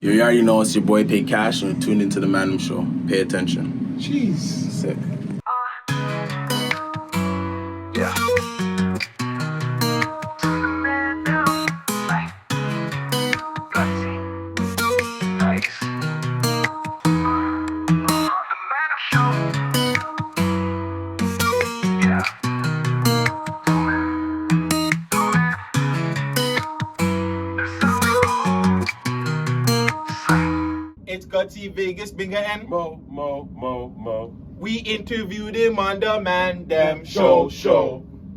You already know it's your boy Pae Cash, and you're tuned into the Man Dem Show. Pay attention. Jeez. Sick. Yeah. Guttzy. Nice. The Man Dem Show. Yeah. It's Guttzy, Vegas, Bigger, and Mo. We interviewed him on the Man Dem Show.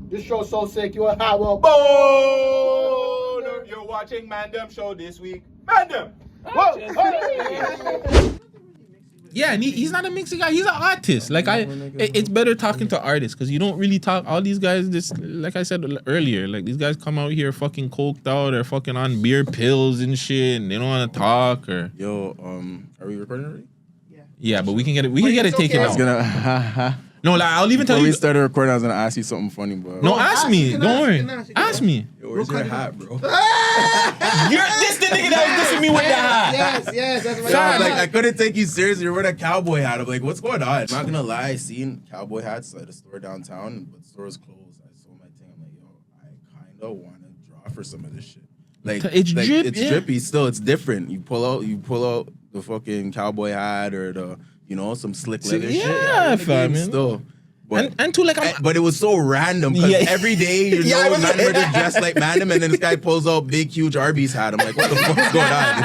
This show's so sick, you a hot well. Boner. You're watching Man Dem Show this week. Man Dem. Whoa. Yeah, and he's not a mixing guy. He's an artist. Like it's better talking to artists because you don't really talk. All these guys, just like I said earlier, like these guys come out here fucking coked out or fucking on beer pills and shit, and they don't want to talk or. Yo, are we recording already? Yeah, but we can get it. We can get it taken I was out. gonna. No, like I'll even tell Before we you. started recording, I was gonna ask you something funny, bro. No, ask me. Don't worry. Ask me. Yo, where's your hat, bro? You're this the nigga that was dissing me with the hat. Yes, that's right. Nah, like I couldn't take you seriously. You're wearing a cowboy hat. I'm like, what's going on? I'm not gonna lie. I seen cowboy hats at a store downtown, but the store was closed. I saw my thing. I'm like, yo, I kind of want to draw for some of this shit. Like It's drip, it's yeah. drippy. Still, it's different. You pull out the fucking cowboy hat or the some slick leather shit. Yeah, fam. Still. But, And too, like I'm. but it was so random because Yeah. every day you Yeah, I know was- man were just dressed like Man Dem, and then this guy pulls out big huge Arby's hat. I'm like, what the fuck's going on?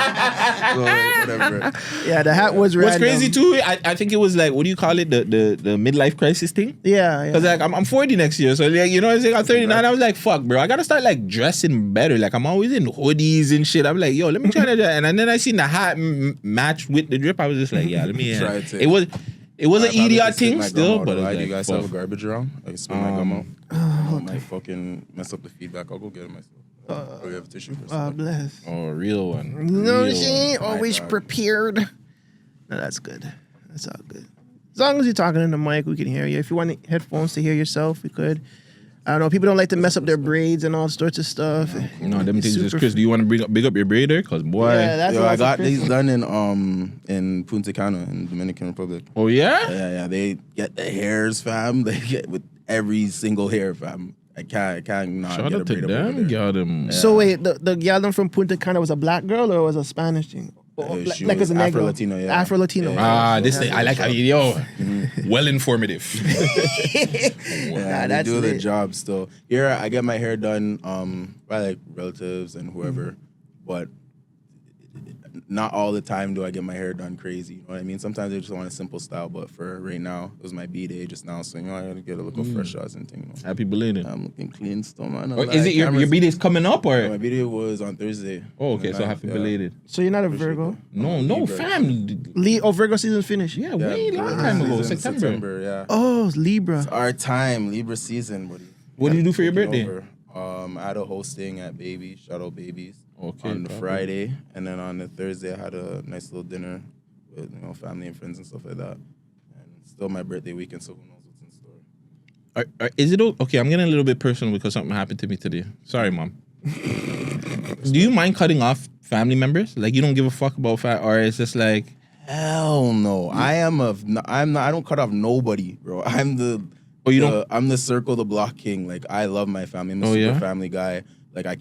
So like, whatever. Yeah, the hat was What's random. crazy too? I think it was like, what do you call it? The midlife crisis thing. Yeah. Cause like I'm 40 next year, so like, you know what I'm saying? I'm 39. I was like, fuck, bro, I gotta start like dressing better. Like I'm always in hoodies and shit. I'm like, yo, let me try that. And then I seen the hat match with the drip. I was just like, yeah, let me. Try it too. It was an I probably idiot could spit thing my still, gum out, but though. it's Do you like, guys have a garbage around? I can spit my gum out. I might fucking mess up the feedback. I'll go get it myself. Do you have a tissue? Bless. oh, real one. You know what I'm Real saying? one. Always My God. prepared. No, that's good. That's all good. As long as you're talking in the mic, we can hear you. If you want headphones to hear yourself, we could. I don't know. People don't like to mess up their braids and all sorts of stuff. No, them things is Super- Chris. Do you want to big up your braider? Cause boy. Yeah, that's Yo, I got these. these done in Punta Cana in Dominican Republic. Oh yeah. Yeah. They get the hairs, fam. They get with every single hair, fam. I can't not Shout get a out to braid up over them. there. Got them. So wait, the gal from Punta Cana was a black girl or was a Spanish thing? She Like was as a negro? Afro-Latino, yeah. Afro-Latino. Ah, this thing, I like how yo, well informative. Yeah, they that's do the lit. job still. Here, I get my hair done by like relatives and whoever, but not all the time do I get my hair done crazy. You know what I mean? Sometimes I just want a simple style, but for right now, it was my B-day just now, so I gotta get a look of fresh shots and things. Happy belated. I'm looking clean still, man. Or is it your B-day's coming up or? My B-day was on Thursday. Oh, okay, so happy Yeah. belated. So you're not a Virgo? No, Libra. fam. Virgo season's finished? Yeah, Yeah, way long Libra time ago, season, September. yeah. Oh, it's Libra. It's our time, Libra season, buddy. What did you do for your Taking birthday? over. I had a hosting at Baby, shout out Babies. Okay, On the probably. Friday, and then on the Thursday, I had a nice little dinner with family and friends and stuff like that. And it's still my birthday weekend, so who knows what's in store. Is it okay? I'm getting a little bit personal because something happened to me today. Sorry, mom. Do you mind cutting off family members? Like you don't give a fuck about or it's just like Hell no, I don't cut off nobody, bro. I'm the circle the block king. Like I love my family. I'm a super family guy. Like I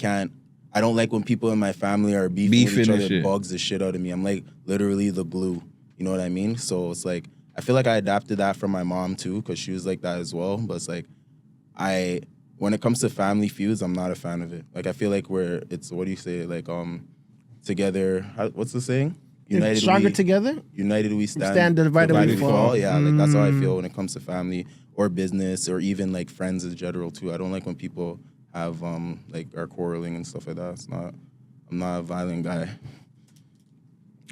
don't like when people in my family are beefing with each other. It bugs the shit out of me. I'm like literally the glue. You know what I mean? So it's like I feel like I adapted that from my mom too, because she was like that as well. But it's like when it comes to family feuds, I'm not a fan of it. Like I feel like what do you say? Like together. What's the saying? United Stronger together? United we stand. Stand, divided we fall. Yeah, like that's how I feel when it comes to family or business or even like friends in general too. I don't like when people have like are quarreling and stuff like that. I'm not a violent guy.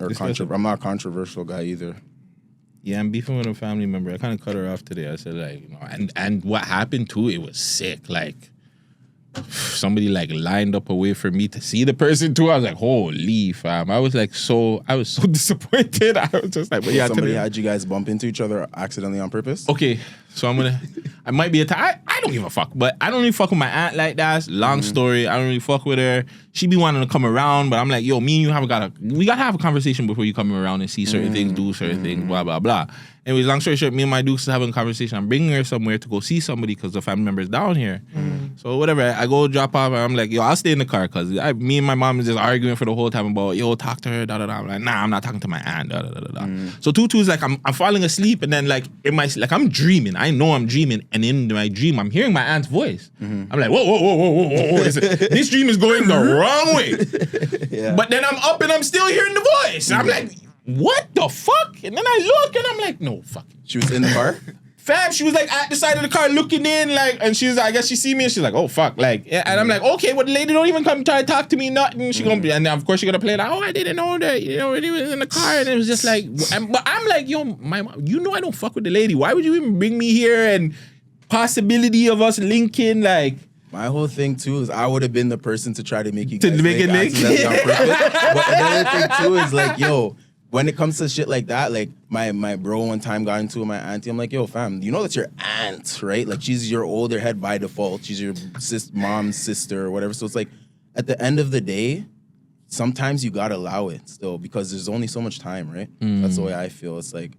I'm not a controversial guy either. yeah, I'm beefing with a family member. I kind of cut her off today. I said like, and what happened too? It was sick. Like somebody like lined up a way for me to see the person too. I was like, holy fam. I was so disappointed. I was just like, but yeah, Somebody had you guys bump into each other accidentally on purpose? okay. So I might be I don't give a fuck, but I don't really fuck with my aunt like that. Long story. I don't really fuck with her. She be wanting to come around, but I'm like, yo, me and you we gotta have a conversation before you come around and see certain things, do certain things, blah, blah, blah. Anyways, long story short, me and my dukes having a conversation. I'm bringing her somewhere to go see somebody because the family member's down here. So whatever, I go drop off and I'm like, yo, I'll stay in the car because me and my mom is just arguing for the whole time about, yo, talk to her, da da da. I'm like, nah, I'm not talking to my aunt, da da da da. So Tutu is like, I'm falling asleep and then like I'm dreaming. I know I'm dreaming, and in my dream I'm hearing my aunt's voice. I'm like, whoa. This dream is going the wrong way. But then I'm up and I'm still hearing the voice. I'm like, what the fuck? And then I look and I'm like, no, fuck. She was in the car? Fam, she was like at the side of the car looking in, like, and she's like, I guess she see me and she's like, oh fuck, like, and I'm like, okay, well the lady don't even come try to talk to me, nothing. She gonna be, and of course she gonna play like, oh, I didn't know that, you know, he was in the car, and it was just like, but I'm like, yo, my mom, you know I don't fuck with the lady. Why would you even bring me here and possibility of us linking, like. My whole thing too is I would have been the person to try to make you guys make it link. on purpose. But another thing too is like, yo, when it comes to shit like that, like my bro one time got into it with my auntie. I'm like, yo, fam, you know that's your aunt, right? Like she's your older head by default. She's your mom's sister or whatever. So it's like at the end of the day, sometimes you gotta allow it still because there's only so much time, right? That's the way I feel. It's like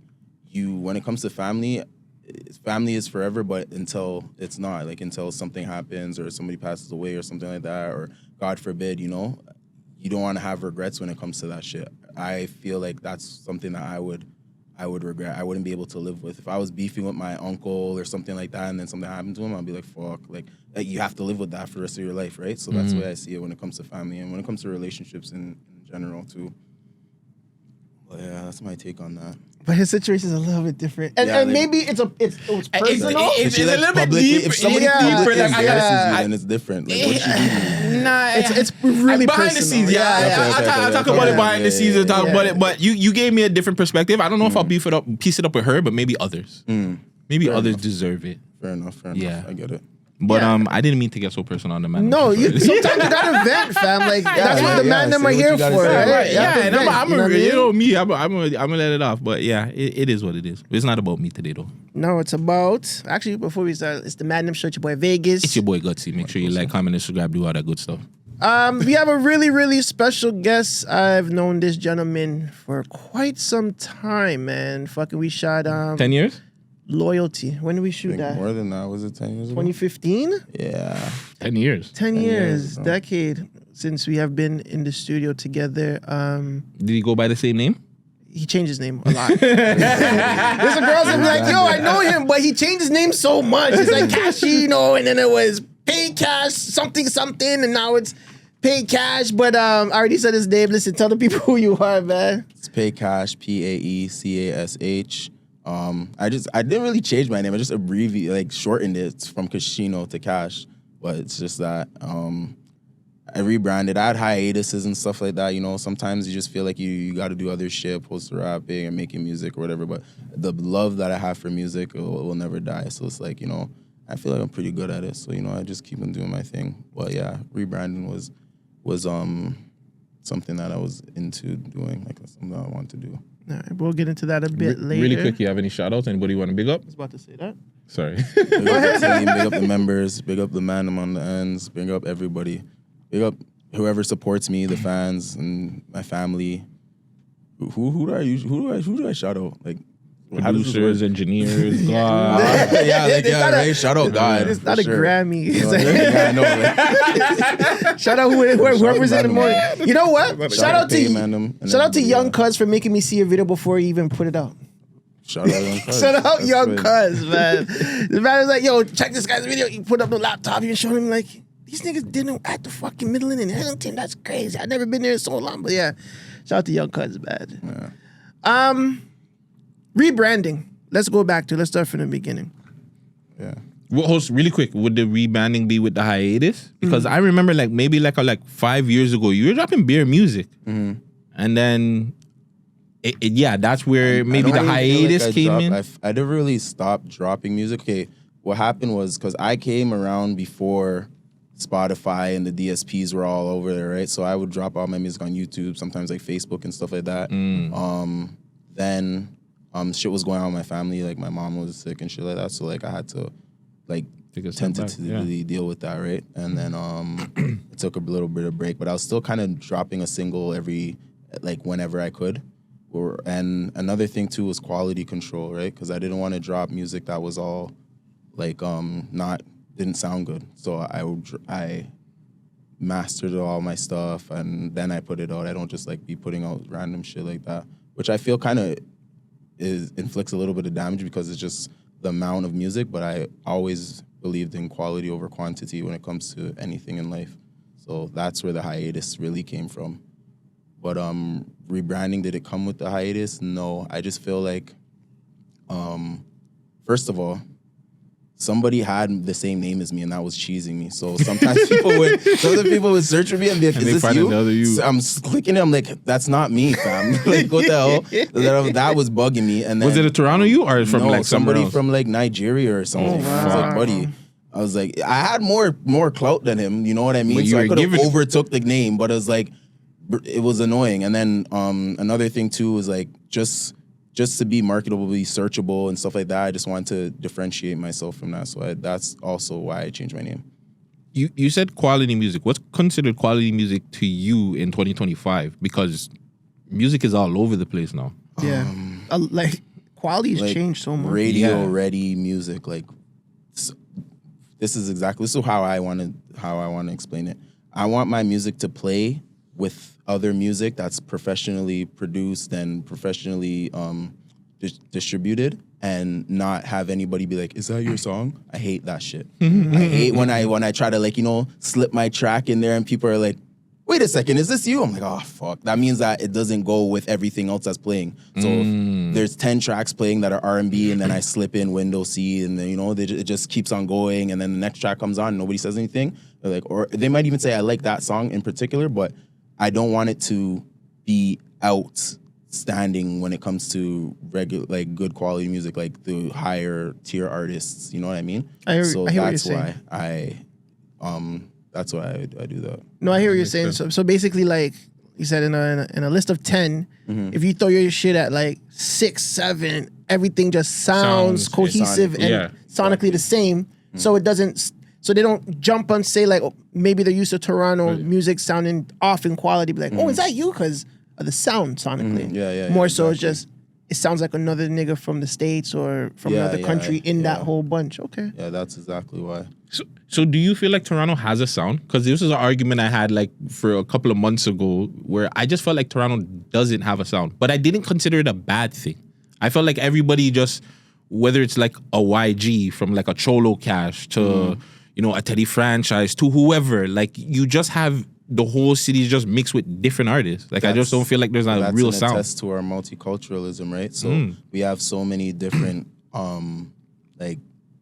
when it comes to family is forever, but until it's not, like until something happens or somebody passes away or something like that, or God forbid, you know, you don't want to have regrets when it comes to that shit. I feel like that's something that I would regret. I wouldn't be able to live with. If I was beefing with my uncle or something like that and then something happened to him, I'd be like, fuck. Like you have to live with that for the rest of your life, right? So that's the way I see it when it comes to family and when it comes to relationships in general too. But yeah, that's my take on that. But his situation is a little bit different, and maybe it's personal. It's a little bit deeper. If somebody deeper, like, embarrasses you, then it's different. Like what you do. Nah, it's really behind personal. the scenes. Yeah, I'll talk about it behind the scenes and talk about it. But you gave me a different perspective. I don't know if I'll piece it up with her, but maybe others. Maybe Fair others enough. deserve it. Fair enough. Yeah. I get it. But I didn't mean to get so personal on the man. No, sometimes you gotta vent, fam. Like that's what the man them are here for, right? Yeah, and I'm you know me. I'm gonna let it off. But yeah, it is what it is. It's not about me today though. No, it's about before we start, it's the Man Dem Show. It's your boy Vagez. It's your boy Guttzy. Make sure you like, comment, subscribe, do all that good stuff. We have a really, really special guest. I've known this gentleman for quite some time, man. Fucking, we shot 10 years. Loyalty. When did we shoot that? More than that. Was it 10 years ago? 2015? Yeah. 10 years. 10 years, bro. decade since we have been in the studio together. Did he go by the same name? He changed his name a lot. There's some girls that be like, yo, I know him, but he changed his name so much. It's like Cashino, and then it was Pae Cash, something, and now it's Pae Cash. But I already said his name. Listen, tell the people who you are, man. It's Pae Cash, PAECASH. I didn't really change my name. I just shortened it from Cashino to Cash. But it's just that I rebranded. I had hiatuses and stuff like that. You know, sometimes you just feel like you got to do other shit, opposed to rapping and making music or whatever. But the love that I have for music will never die. So it's like, you know, I feel like I'm pretty good at it. So, you know, I just keep on doing my thing. But yeah, rebranding was something that I was into doing, like something that I wanted to do. All right, we'll get into that a bit later. Really quick, you have any shout outs? Anybody want to big up? I was about to say that. Sorry. Big up the team, big up the members, big up the man I'm on the ends, big up everybody. Big up whoever supports me, the fans and my family. Who do I shout out? Like Producers, engineers, God. Right? Shout out God. It's not a sure. Grammy. You know, I know, like, Shout out whoever's in the morning. You know what? Shout out to Young Cuz for making me see a video before he even put it out. Shout out Young Cuz. Shout out Young Cuz, man. The man was like, yo, check this guy's video. He put up the laptop. He showed him like, these niggas didn't at the fucking Midland and Hamilton. That's crazy. I've never been there in so long. But yeah, shout out to Young Cuz, man. Yeah. Rebranding. Let's start from the beginning. Yeah. Well, host, really quick, would the rebranding be with the hiatus? Because I remember maybe 5 years ago, you were dropping beer music. And then, that's where maybe the hiatus came in. I never really stopped dropping music. Okay, what happened was, because I came around before Spotify and the DSPs were all over there, right? So I would drop all my music on YouTube, sometimes like Facebook and stuff like that. Then shit was going on with my family. Like my mom was sick and shit like that. So like I had to like tentatively deal with that, right? And then it took a little bit of break, but I was still kind of dropping a single whenever I could. And another thing too was quality control, right? Because I didn't want to drop music that was all like didn't sound good. So I mastered all my stuff and then I put it out. I don't just like be putting out random shit like that, which I feel kind of inflicts a little bit of damage because it's just the amount of music. But I always believed in quality over quantity when it comes to anything in life. So that's where the hiatus really came from. But rebranding, did it come with the hiatus? No, I just feel like, first of all, somebody had the same name as me, and that was cheesing me. So sometimes other people would search for me and be like, "Is this you?" So I'm clicking it. I'm like, "That's not me, fam." Like, what the hell? That was bugging me. And then, was it a Toronto you or from like somebody from like Nigeria or something? Oh, wow. I was like, buddy. I was like, I had more clout than him. You know what I mean? So I could have overtook the name, but it was like, it was annoying. And then another thing too was like just to be marketable, be searchable and stuff like that. I just wanted to differentiate myself from that. So that's also why I changed my name. You said quality music. What's considered quality music to you in 2025? Because music is all over the place now. Yeah, like quality has changed so much. Radio ready music, like this is how I want to explain it. I want my music to play with other music that's professionally produced and professionally distributed, and not have anybody be like, "Is that your song?" I hate that shit. I hate when I try to like, slip my track in there and people are like, "Wait a second, is this you?" I'm like, "Oh fuck." That means that it doesn't go with everything else that's playing. So if there's 10 tracks playing that are R&B, and then I slip in Window C, and then it just keeps on going, and then the next track comes on, nobody says anything. They're like, or they might even say, "I like that song in particular," but I don't want it to be outstanding when it comes to regular, like good quality music, like the higher tier artists. You know what I mean? That's why I do that. No, I hear what you're saying. So basically, like you said, in a list of 10, if you throw your shit at like 6, 7, everything just sounds cohesive and sonically the same. So it doesn't. So they don't jump and say like, oh, maybe they're used to Toronto music sounding off in quality. Be like, "Oh, is that you?" Because of the sound sonically. More so, it's just it sounds like another nigga from the States or from another country in that whole bunch. Okay. Yeah, that's exactly why. So do you feel like Toronto has a sound? Because this is an argument I had like for a couple of months ago where I just felt like Toronto doesn't have a sound, but I didn't consider it a bad thing. I felt like everybody just, whether it's like a YG from like a Cholo Cash to a Teddy Franchise to whoever, like you just have the whole city just mixed with different artists. Like I just don't feel like there's a real sound. That's to our multiculturalism, right? So we have so many different like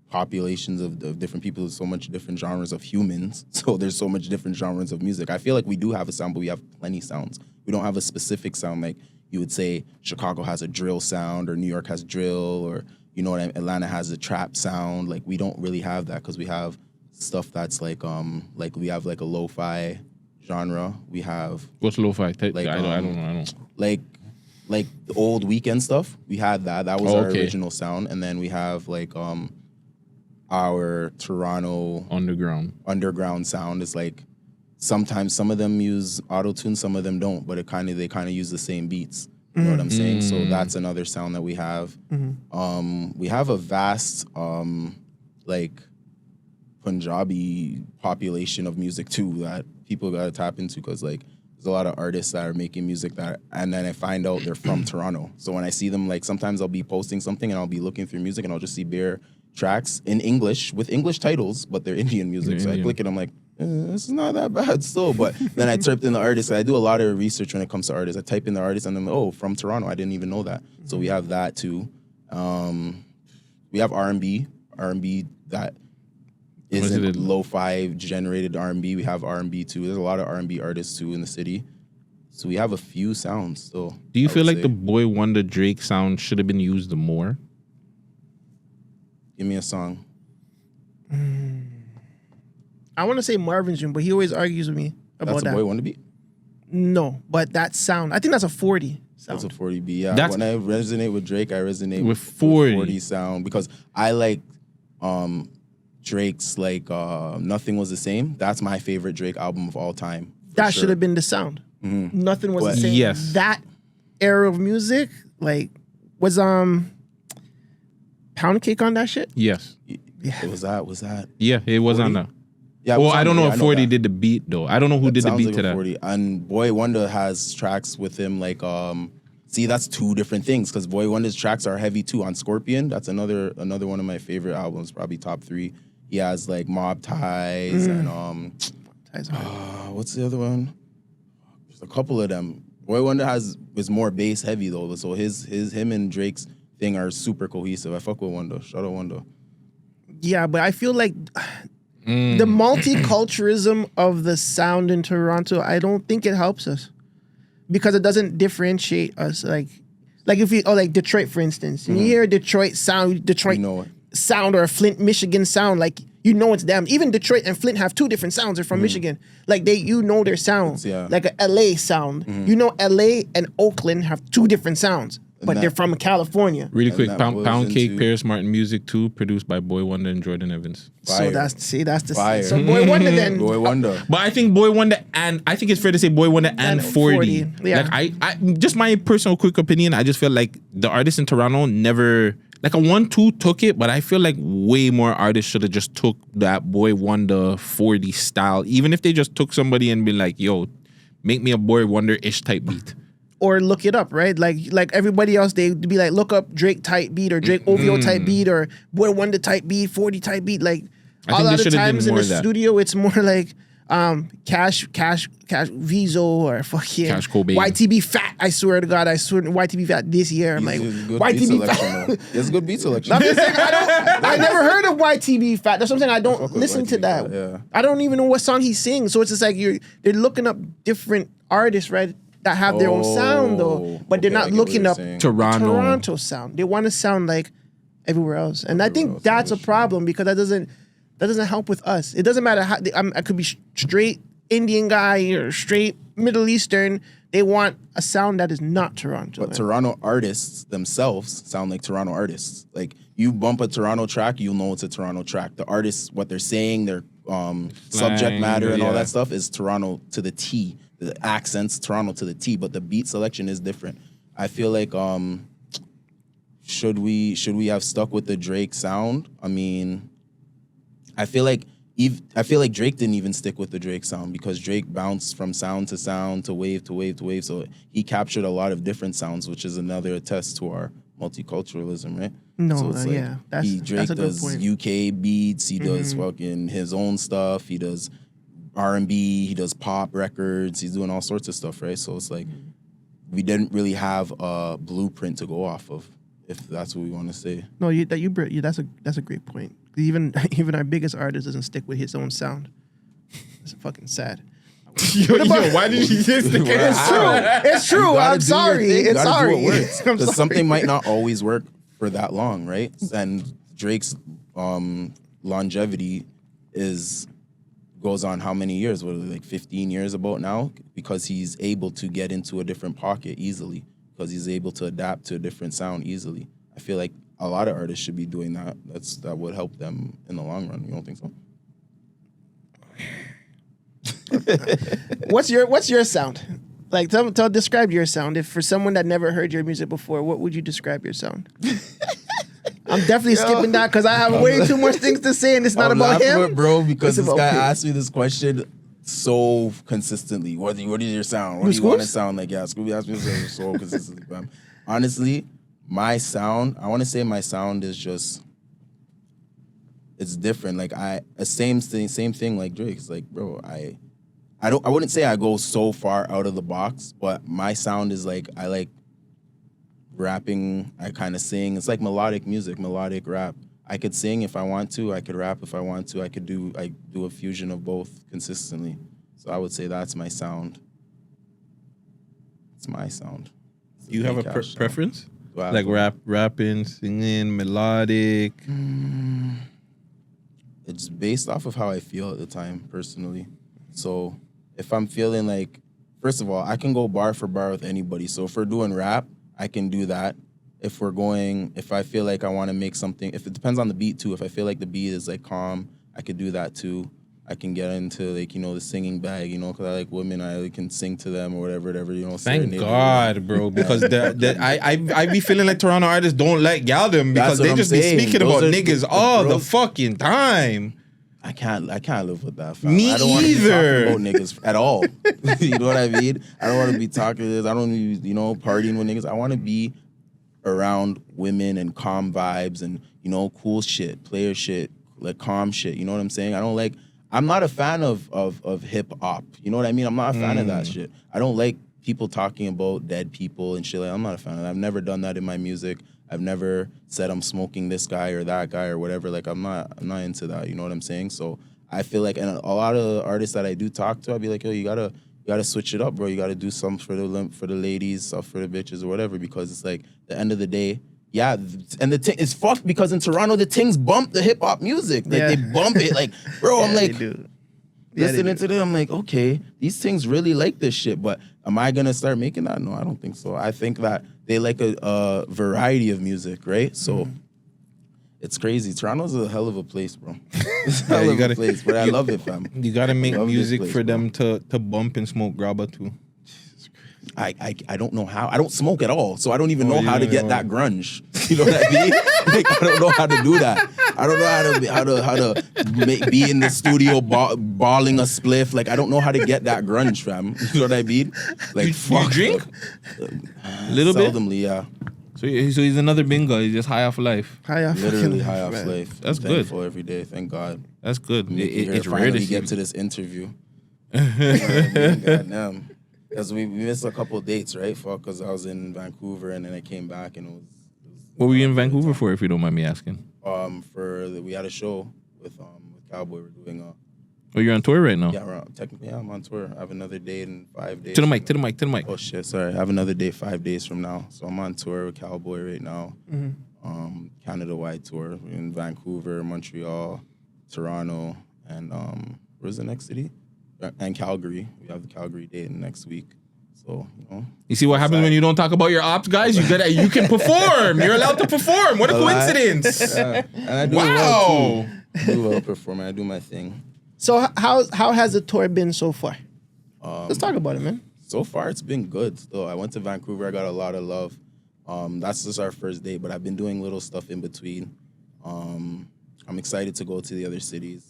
populations of different people, so much different genres of humans. So there's so much different genres of music. I feel like we do have a sound, but we have plenty sounds. We don't have a specific sound. Like you would say Chicago has a drill sound, or New York has drill, or Atlanta has a trap sound. Like we don't really have that because we have stuff that's like we have like a lo-fi genre. We have what's lo-fi? I don't know. Like the old Weeknd stuff. We had that. That was our original sound, and then we have like our Toronto underground sound. Is like sometimes some of them use auto-tune, some of them don't, but they kind of use the same beats. You know what I'm saying? So that's another sound that we have. We have a vast like Punjabi population of music too that people gotta tap into, because like there's a lot of artists that are making music and then I find out they're from Toronto. So when I see them, like sometimes I'll be posting something and I'll be looking through music and I'll just see bare tracks in English with English titles, but they're Indian music. So I click it, I'm like, this is not that bad still. But then I typed in the artist. I do a lot of research when it comes to artists. I type in the artist and then from Toronto. I didn't even know that. So we have that too. We have R&B that isn't lo-fi generated R&B. We have R&B too. There's a lot of R&B artists too in the city. So we have a few sounds still. Do you feel like the Boi-1da Drake sound should have been used more? Give me a song. I want to say Marvin's Room, but he always argues with me about that. That's a Boi-1da beat? No, but that sound, I think that's a 40 That's a 40 beat. Yeah. That's- When I resonate with Drake, I resonate With 40. 40 sound because I like Drake's like Nothing Was the Same. That's my favorite Drake album of all time. That should have been the sound. Nothing was the same. Yes. That era of music, like, was Pound Cake on that shit? Yes. Was that? Yeah, it was 40? on that. Yeah. Well, I don't know yeah, if 40 that. did the beat though. I don't know who did the Sounds beat like to a that. 40. And Boi-1da has tracks with him like see, that's two different things because Boi-1da's tracks are heavy too. On Scorpion, that's another one of my favorite albums, probably top 3. He has like Mob Ties and what's the other one? There's a couple of them. Boi-1da is more bass heavy though, so him and Drake's thing are super cohesive. I fuck with Wanda. Shout out Wanda. Yeah, but I feel like the multiculturalism of the sound in Toronto, I don't think it helps us because it doesn't differentiate us. Like if you like Detroit, for instance, and you hear Detroit sound, You know it. sound or Flint, Michigan sound, like you know it's them. Even Detroit and Flint have two different sounds. They're from Michigan. Like you know their sound. Yeah. Like a LA sound. You know LA and Oakland have two different sounds, but they're from California. Really quick, that Pound goes Cake, into- Paris Martin Music 2, produced by Boi-1da and Jordan Evans. So Fire. that's the Fire. so Boi-1da then. Boi-1da. But I think Boi-1da and I think it's fair to say Boi-1da and 40. 40, yeah. Like I just my personal quick opinion, I just feel like the artists in Toronto never like a 1-2 took it, but I feel like way more artists should have just took that Boi-1da 40 style. Even if they just took somebody and been like, yo, make me a Boi-1da-ish type beat. Or look it up, right? Like everybody else, they'd be like, look up Drake type beat or Drake OVO type beat or Boi-1da type beat, 40 type beat. Like I a think lot they of should've did times in more the of that. studio, it's more like Cash Vizo or fucking Cash Cobain. YTB Fat. I swear to God, YTB Fat this year. I'm like, He's a good beat YTB selection, Fat. though. He has a good beat selection. I'm just saying, I never heard of YTB Fat. That's what I'm saying. I don't fuck with listen to YTB that. Fat, yeah. I don't even know what song he sings. So it's just like they're looking up different artists, right? That have their own sound though, but they're okay, I not get what looking you're up saying. Toronto. sound. They want to sound like everywhere else, and I think else, that's a that's problem because that doesn't help with us. It doesn't matter how I could be straight Indian guy or straight Middle Eastern. They want a sound that is not Toronto. But Toronto artists themselves sound like Toronto artists. Like you bump a Toronto track, you'll know it's a Toronto track. The artists, what they're saying, their subject matter and all yeah. that stuff is Toronto to the T. The accents, Toronto to the T, but the beat selection is different. I feel like should we have stuck with the Drake sound? I mean, I feel like Drake didn't even stick with the Drake sound because Drake bounced from sound to sound to wave to wave to wave. So he captured a lot of different sounds, which is another attest to our multiculturalism, right? No, so it's yeah, that's Drake a good does point. UK beats, he does fucking his own stuff, he does R&B, he does pop records, he's doing all sorts of stuff, right? So it's like we didn't really have a blueprint to go off of, if that's what we want to say. No, that's a great point. Even our biggest artist doesn't stick with his own sound. It's fucking sad. Yo, why did you just stick it? It's true. It's true. You gotta I'm do your sorry. thing. You It's gotta do sorry. what works. I'm Because sorry. something might not always work for that long, right? And Drake's longevity goes on how many years? What, like 15 years about now? Because he's able to get into a different pocket easily. Because he's able to adapt to a different sound easily. I feel like a lot of artists should be doing that. That would help them in the long run. You don't think so? What's your sound? Like, describe your sound. If for someone that never heard your music before, what would you describe your sound? I'm definitely skipping that because I have way too much things to say, and it's not I'm about laughing him. with bro, because It's this about guy him. asked me this question so consistently. What is your sound? What do you want to sound like? Yeah, Scooby asked me this so consistently. Fam. Honestly, my sound, I want to say my sound is just, it's different. Like same thing like Drake. It's like, bro, I wouldn't say I go so far out of the box, but my sound is like, I like rapping, I kind of sing. It's like melodic music, melodic rap. I could sing if I want to, I could rap if I want to, I do a fusion of both consistently. So I would say that's my sound. It's my sound. It's You have a Pae Cash sound. preference? Do I have Like one? rapping, singing, melodic. It's based off of how I feel at the time, personally. So if I'm feeling like, first of all, I can go bar for bar with anybody. So if we're doing rap, I can do that. If I feel like I want to make something, if it depends on the beat too. If I feel like the beat is like calm, I could do that too. I can get into like, you know, the singing bag, you know, because I like women. I can sing to them or whatever, you know. Thank God, bro, because I be feeling like Toronto artists don't like gal them because they just be speaking about niggas all the fucking time. I can't live with that, fam. Me I don't want to be either. talking about niggas at all. You know what I mean? I don't want to be talking this. I don't be, you know, partying with niggas. I want to be around women and calm vibes and, you know, cool shit, player shit, like calm shit. You know what I'm saying? I'm not a fan of hip hop. You know what I mean? I'm not a fan of that shit. I don't like people talking about dead people and shit. Like, I'm not a fan of that. I've never done that in my music. I've never said I'm smoking this guy or that guy or whatever. Like, I'm not into that. You know what I'm saying? So I feel like, and a lot of artists that I do talk to, I'll be like, yo, you gotta switch it up, bro. You gotta do something for the ladies, stuff for the bitches or whatever, because it's like the end of the day. Yeah, and the thing is fucked because in Toronto the things bump the hip hop music. Like they bump it. Like, bro, I'm like listening to them. I'm like, okay, these things really like this shit. But am I gonna start making that? No, I don't think so. I think that they like a variety of music, right? So it's crazy. Toronto's a hell of a place, bro. It's a hell of a place, but I love it, fam. You gotta make music for them to bump and smoke grabba too. I don't know how. I don't smoke at all, so I don't even know how to get that grunge. You know what I mean? Like, I don't know how to do that. I don't know how to be in the studio balling a spliff. Like, I don't know how to get that grunge, fam. You know what I mean? Like, you drink? Little bit? Seldomly, yeah. So he's another bingo. He's just high off life. Literally high off life. That's I'm good. thankful every day. Thank God. That's good. It's rare finally to get to this interview. You know what I mean? Goddamn. Because we missed a couple of dates, right? Because I was in Vancouver and then I came back and it was what were you in Vancouver for, if you don't mind me asking? We had a show with Calboy. We're doing Oh, you're on tour right now? Yeah, technically, I'm on tour. I have another date in 5 days. To the mic. Oh shit, sorry. I have another date 5 days from now. So I'm on tour with Calboy right now. Canada-wide tour in Vancouver, Montreal, Toronto, and where's the next city? And Calgary. We have the Calgary date next week. So, you know. You see what happens when you don't talk about your ops, guys? You can perform. You're allowed to perform. What a coincidence. Yeah. And I do well too. I do well performing. I do my thing. So how has the tour been so far? Let's talk about it, man. So far, it's been good. Still, I went to Vancouver. I got a lot of love. That's just our first date, but I've been doing little stuff in between. I'm excited to go to the other cities.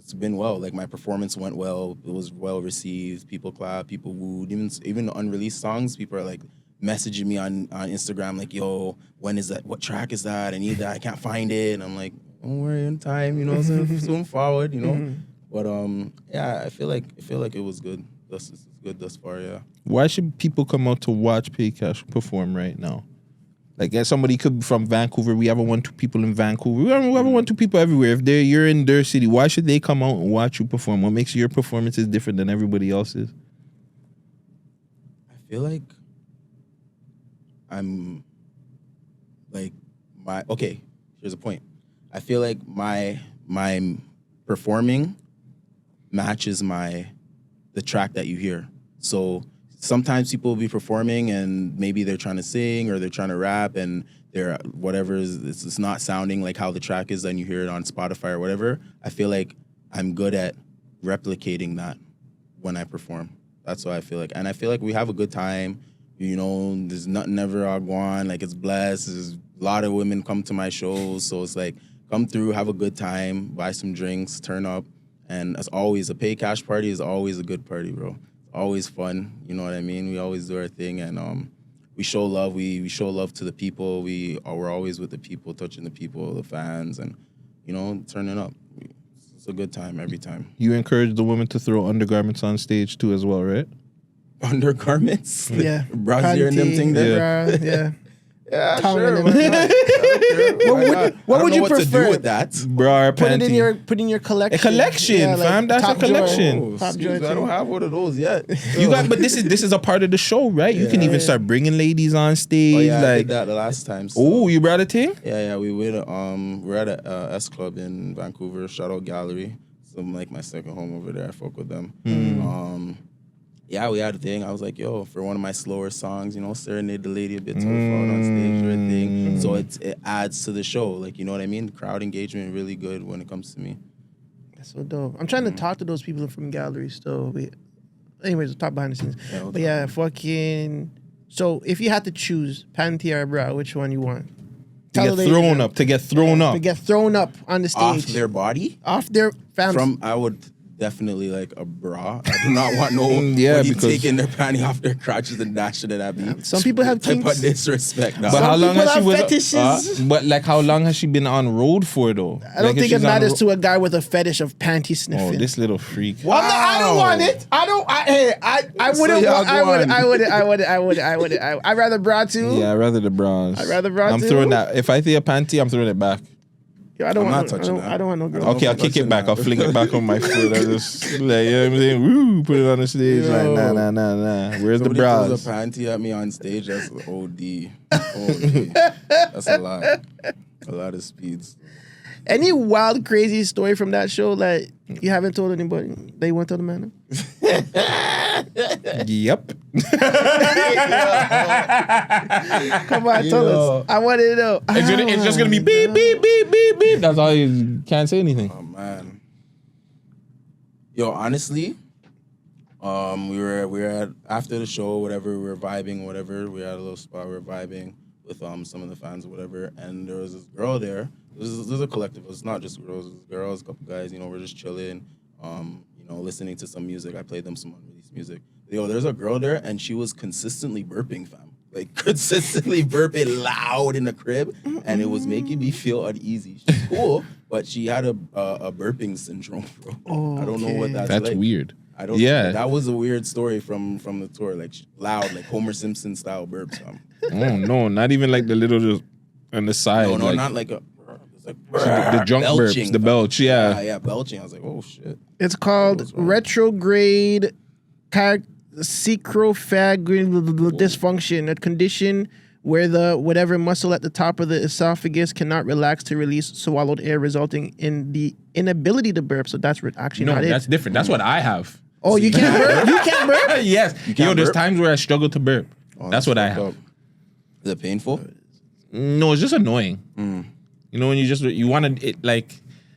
It's been well. Like, my performance went well. It was well received. People clapped. People wooed. Even unreleased songs, people are like messaging me on Instagram like, "Yo, when is that? What track is that? I need that. I can't find it." And I'm like, "Don't worry, in time. You know, soon forward. You know." But yeah, I feel like it was good. It's good thus far. Yeah. Why should people come out to watch Pae Cash perform right now? Like, as somebody could be from Vancouver, we have 1-2 people in Vancouver. We have 1-2 people everywhere. If you're in their city, why should they come out and watch you perform? What makes your performances different than everybody else's? I feel like I'm like here's a point. I feel like my performing matches the track that you hear. So sometimes people will be performing and maybe they're trying to sing or they're trying to rap and they're it's not sounding like how the track is, and you hear it on Spotify or whatever. I feel like I'm good at replicating that when I perform. That's what I feel like. And I feel like we have a good time. You know, there's nothing ever agwan. Like, it's blessed. There's a lot of women come to my shows. So it's like, come through, have a good time, buy some drinks, turn up. And as always, a Pae Cash party is always a good party, bro. Always fun, you know what I mean? We always do our thing, and we show love. We show love to the people. We're always with the people, touching the people, the fans, and, you know, turning up. It's a good time every time. You encourage the women to throw undergarments on stage too as well, right? Undergarments? Yeah. Brassiere and them thing there? Yeah. Yeah, Tongue sure. and Why not? What would you what prefer? to do with that. Bra, Put it panty. in your collection. A collection, fam. That's a collection. Oh, excuse me, I don't have one of those yet. But this is a part of the show, right? You can even start bringing ladies on stage. Oh, yeah, I like did that the last time. So. Oh, you brought a thing? Yeah, we went. We're at a S Club in Vancouver. Shout out Gallery. So, like, my second home over there. I fuck with them. yeah, we had a thing. I was like, yo, for one of my slower songs, you know, serenade the lady a bit to the front on stage or a thing. So it adds to the show. Like, you know what I mean? Crowd engagement really good when it comes to me. That's so dope. I'm trying to talk to those people from galleries still. Anyways, we'll talk behind the scenes. Yeah, but yeah, fucking. So if you had to choose panty or bra, which one you want? To get thrown up. To get thrown up. To get thrown up on the stage. Off their body? Off their family. I would definitely like a bra. I do not want no because taking their panty off their crotches and dashing it at me. Some people have type kinks. of disrespect. Nah. But how long has she fetishes. but like how long has she been on road for though? I don't think it matters to a guy with a fetish of panty Oh, sniffing. this little freak. Well, I don't want it. I wouldn't. I'd rather bra too. Yeah, I'd rather the bras. I'd rather bra I'm too. throwing that. If I see a panty, I'm throwing it back. Yo, I don't want no girl. Okay, I'll kick it back. I'll fling it back on my foot. I'll just, like, you know what I'm saying? Woo, put it on the stage. Like, nah. Where's the bras? Throws a panty at me on stage. That's OD. That's a lot. A lot of speeds. Any wild, crazy story from that show that you haven't told anybody? That you want to tell the man? Yep. Come on, tell us. I want to know. It's just gonna be beep, beep, beep, beep, beep. That's all. You can't say anything. Oh man. Yo, honestly, we were at after the show, whatever, we were vibing, whatever. We had a little spot, we were vibing with some of the fans or whatever, and there was this girl there. There's a collective. It's not just girls. It's girls, a couple guys. You know, we're just chilling. You know, listening to some music. I played them some unreleased music. Yo, there's a girl there, and she was consistently burping, fam. Like consistently burping loud in the crib, and it was making me feel uneasy. She's cool, but she had a burping syndrome, bro. I don't know what that's like. Weird. I don't. Yeah, that was a weird story from the tour. Like loud, like Homer Simpson style burps, fam. Oh no, not even like the little just on the side. No, like, not like a. Like, the drunk belching, burps, the belch, yeah, belching. I was like, oh shit. It's called retrograde secrophagrial dysfunction, a condition where the whatever muscle at the top of the esophagus cannot relax to release swallowed air, resulting in the inability to burp. So that's actually not it. No, that's different. That's what I have. Oh, you can't burp? You can't burp? Yes. Yo, there's times where I struggle to burp. Oh, that's what I have. Is it painful? No, it's just annoying. You know, when you want to, like,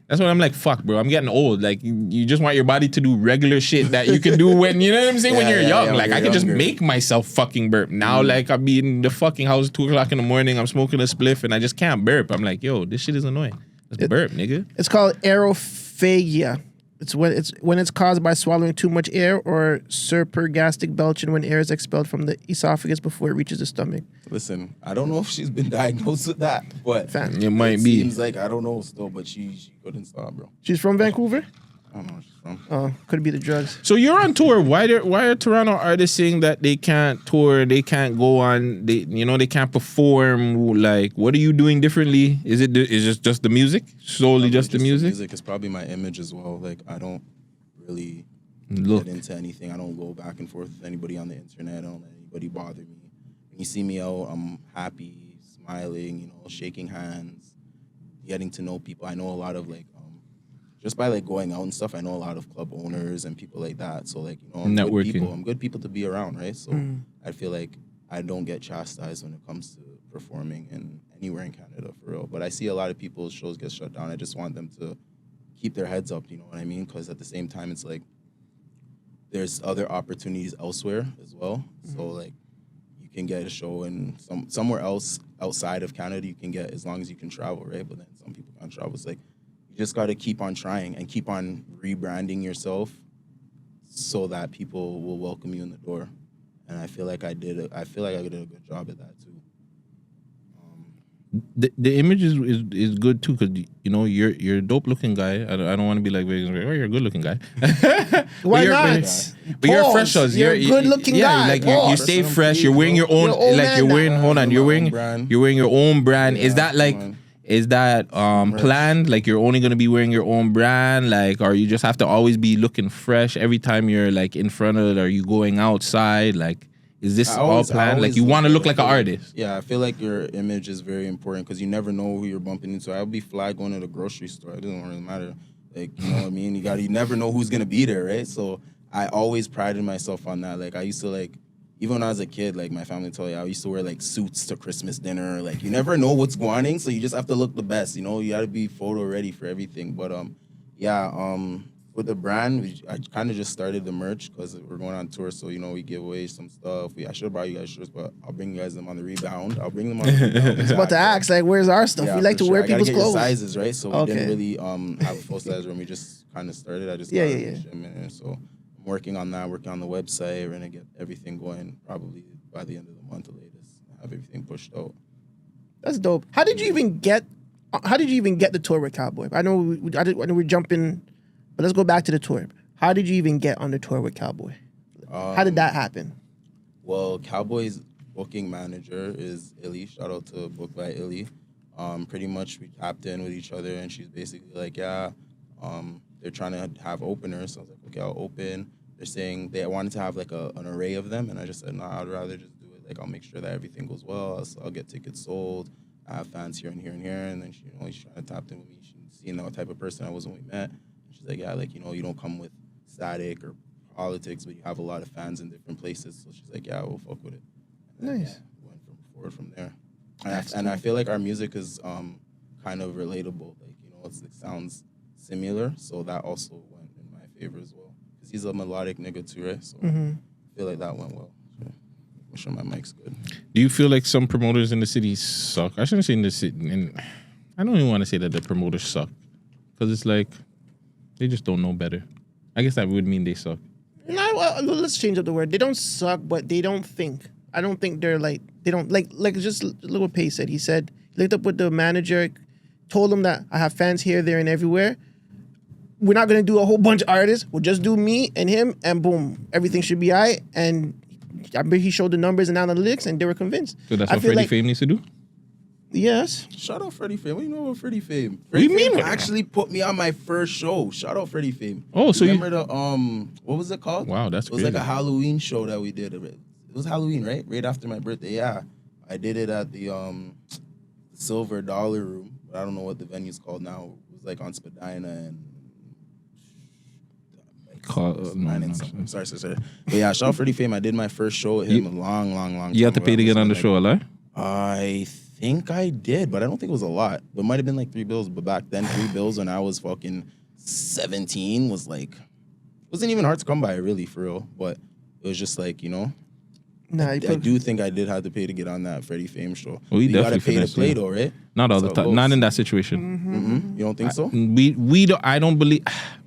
that's when I'm like, fuck, bro, I'm getting old. Like, you just want your body to do regular shit that you can do when, you know what I'm saying, when you're young. Like, I can just make myself fucking burp. Now, like, I'll be in the fucking house at 2 o'clock in the morning, I'm smoking a spliff, and I just can't burp. I'm like, yo, this shit is annoying. Let's burp, nigga. It's called aerophagia. It's when it's caused by swallowing too much air, or supergastric belching when air is expelled from the esophagus before it reaches the stomach. Listen, I don't know if she's been diagnosed with that, but it might be. Seems like, I don't know still, but she couldn't stop, bro. She's from Vancouver? I don't know where she's from. Oh, could be the drugs. So you're on tour. Why are Toronto artists saying that they can't tour, they can't go on, they can't perform? Like, what are you doing differently? Is it just the music? Solely just the music? The music is probably my image as well. Like, I don't really get into anything. I don't go back and forth with anybody on the internet. I don't let anybody bother me. When you see me out, I'm happy, smiling, you know, shaking hands, getting to know people. I know a lot of, like, just by, like, going out and stuff, I know a lot of club owners and people like that. So, like, you know, I'm good people to be around, right? So I feel like I don't get chastised when it comes to performing anywhere in Canada, for real. But I see a lot of people's shows get shut down. I just want them to keep their heads up, you know what I mean? Because at the same time, it's like there's other opportunities elsewhere as well. So, like, you can get a show in somewhere else outside of Canada. You can get, as long as you can travel, right? But then some people can't travel. It's like, you just got to keep on trying and keep on rebranding yourself so that people will welcome you in the door. And I feel like I did a good job at that too. The image is good too, because, you know, you're a dope looking guy. I don't want to be like Vagez. Oh, you're a good looking guy. Why not? But you're fresh. You're a good looking guy. Like you stay fresh. You're wearing your own. You're wearing your own brand. Is that like? Is that planned? Like, you're only gonna be wearing your own brand? Like, or you just have to always be looking fresh every time you're, like, in front of it? Are you going outside? Like, is this all planned? Like, you want to look like an artist? Yeah, I feel like your image is very important because you never know who you're bumping into. I'll be fly going to the grocery store. It doesn't really matter. Like, you know what I mean? You never know who's gonna be there, right? So I always prided myself on that. Like I used to like, even when I was a kid, like my family told you, I used to wear like suits to Christmas dinner. Like you never know what's going on, so you just have to look the best. You know, you got to be photo ready for everything. But with the brand, I kind of just started the merch because we're going on tour. So, you know, we give away some stuff. I should have brought you guys shirts, but I'll bring you guys them on the rebound. I'll bring them on the rebound. I was about to ask, like, where's our stuff? Yeah, we like to wear people's get clothes. Your sizes, right? So we didn't really have a full size room. We just kind of started. I just got a shipment in. So I'm working on that, working on the website. We're going to get everything going probably by the end of the month, the latest. Have everything pushed out. That's dope. How did you even get the tour with Calboy? I know we're jumping, but let's go back to the tour. How did you even get on the tour with Calboy? How did that happen? Well, Calboy's booking manager is Illy. Shout out to Book by Illy. Pretty much we tapped in with each other, and she's basically like, they're trying to have openers. So I was like, okay, I'll open. They're saying they wanted to have like an array of them, and I just said, no, I'd rather just do it. Like, I'll make sure that everything goes well. I'll get tickets sold. I have fans here and here and here. And then she's trying to tap in with me. She's seeing what type of person I was when we met. She's like, yeah, like, you know, you don't come with static or politics, but you have a lot of fans in different places. So she's like, yeah, we'll fuck with it. And then, nice. Went forward from there. And I feel like our music is kind of relatable. Like, you know, it sounds similar. So that also went in my favor as well. Because he's a melodic nigga too, right? So I feel like that went well. So I'm sure my mic's good. Do you feel like some promoters in the city suck? I shouldn't say in the city. And I don't even want to say that the promoters suck. Because it's like, they just don't know better. I guess that would mean they suck. No, well, let's change up the word. They don't suck, but they don't think. I don't think they're like, they don't, like just look what Pae said. He said, he linked up with the manager, told him that I have fans here, there, and everywhere. We're not going to do a whole bunch of artists. We'll just do me and him, and boom, everything should be all right. And I bet he showed the numbers and analytics, and they were convinced. So that's what Freddie Fame needs to do? Yes. Shout out Freddie Fame. What do you know about Freddie Fame? What do you Freddie mean? Fame actually put me on my first show. Shout out Freddie Fame. Oh, so remember the what was it called? Wow, that's it was crazy. like a Halloween show that we did. It was Halloween, right? Right after my birthday. Yeah, I did it at the Silver Dollar Room. I don't know what the venue's called now. It was like on Spadina and. Sorry. But yeah, shout out Freddie Fame. I did my first show with him a long time. You have to pay to get on the show, right? I think I did, but I don't think it was a lot. It might have been like $3, but back then $3 when I was fucking 17 was like, wasn't even hard to come by, really, for real. But it was just like, you know, I do think I did have to pay to get on that Freddie Fame show. Well, you gotta pay to play though, right? Not all the time. Not in that situation. Mm-hmm. You don't think so? We don't. I don't believe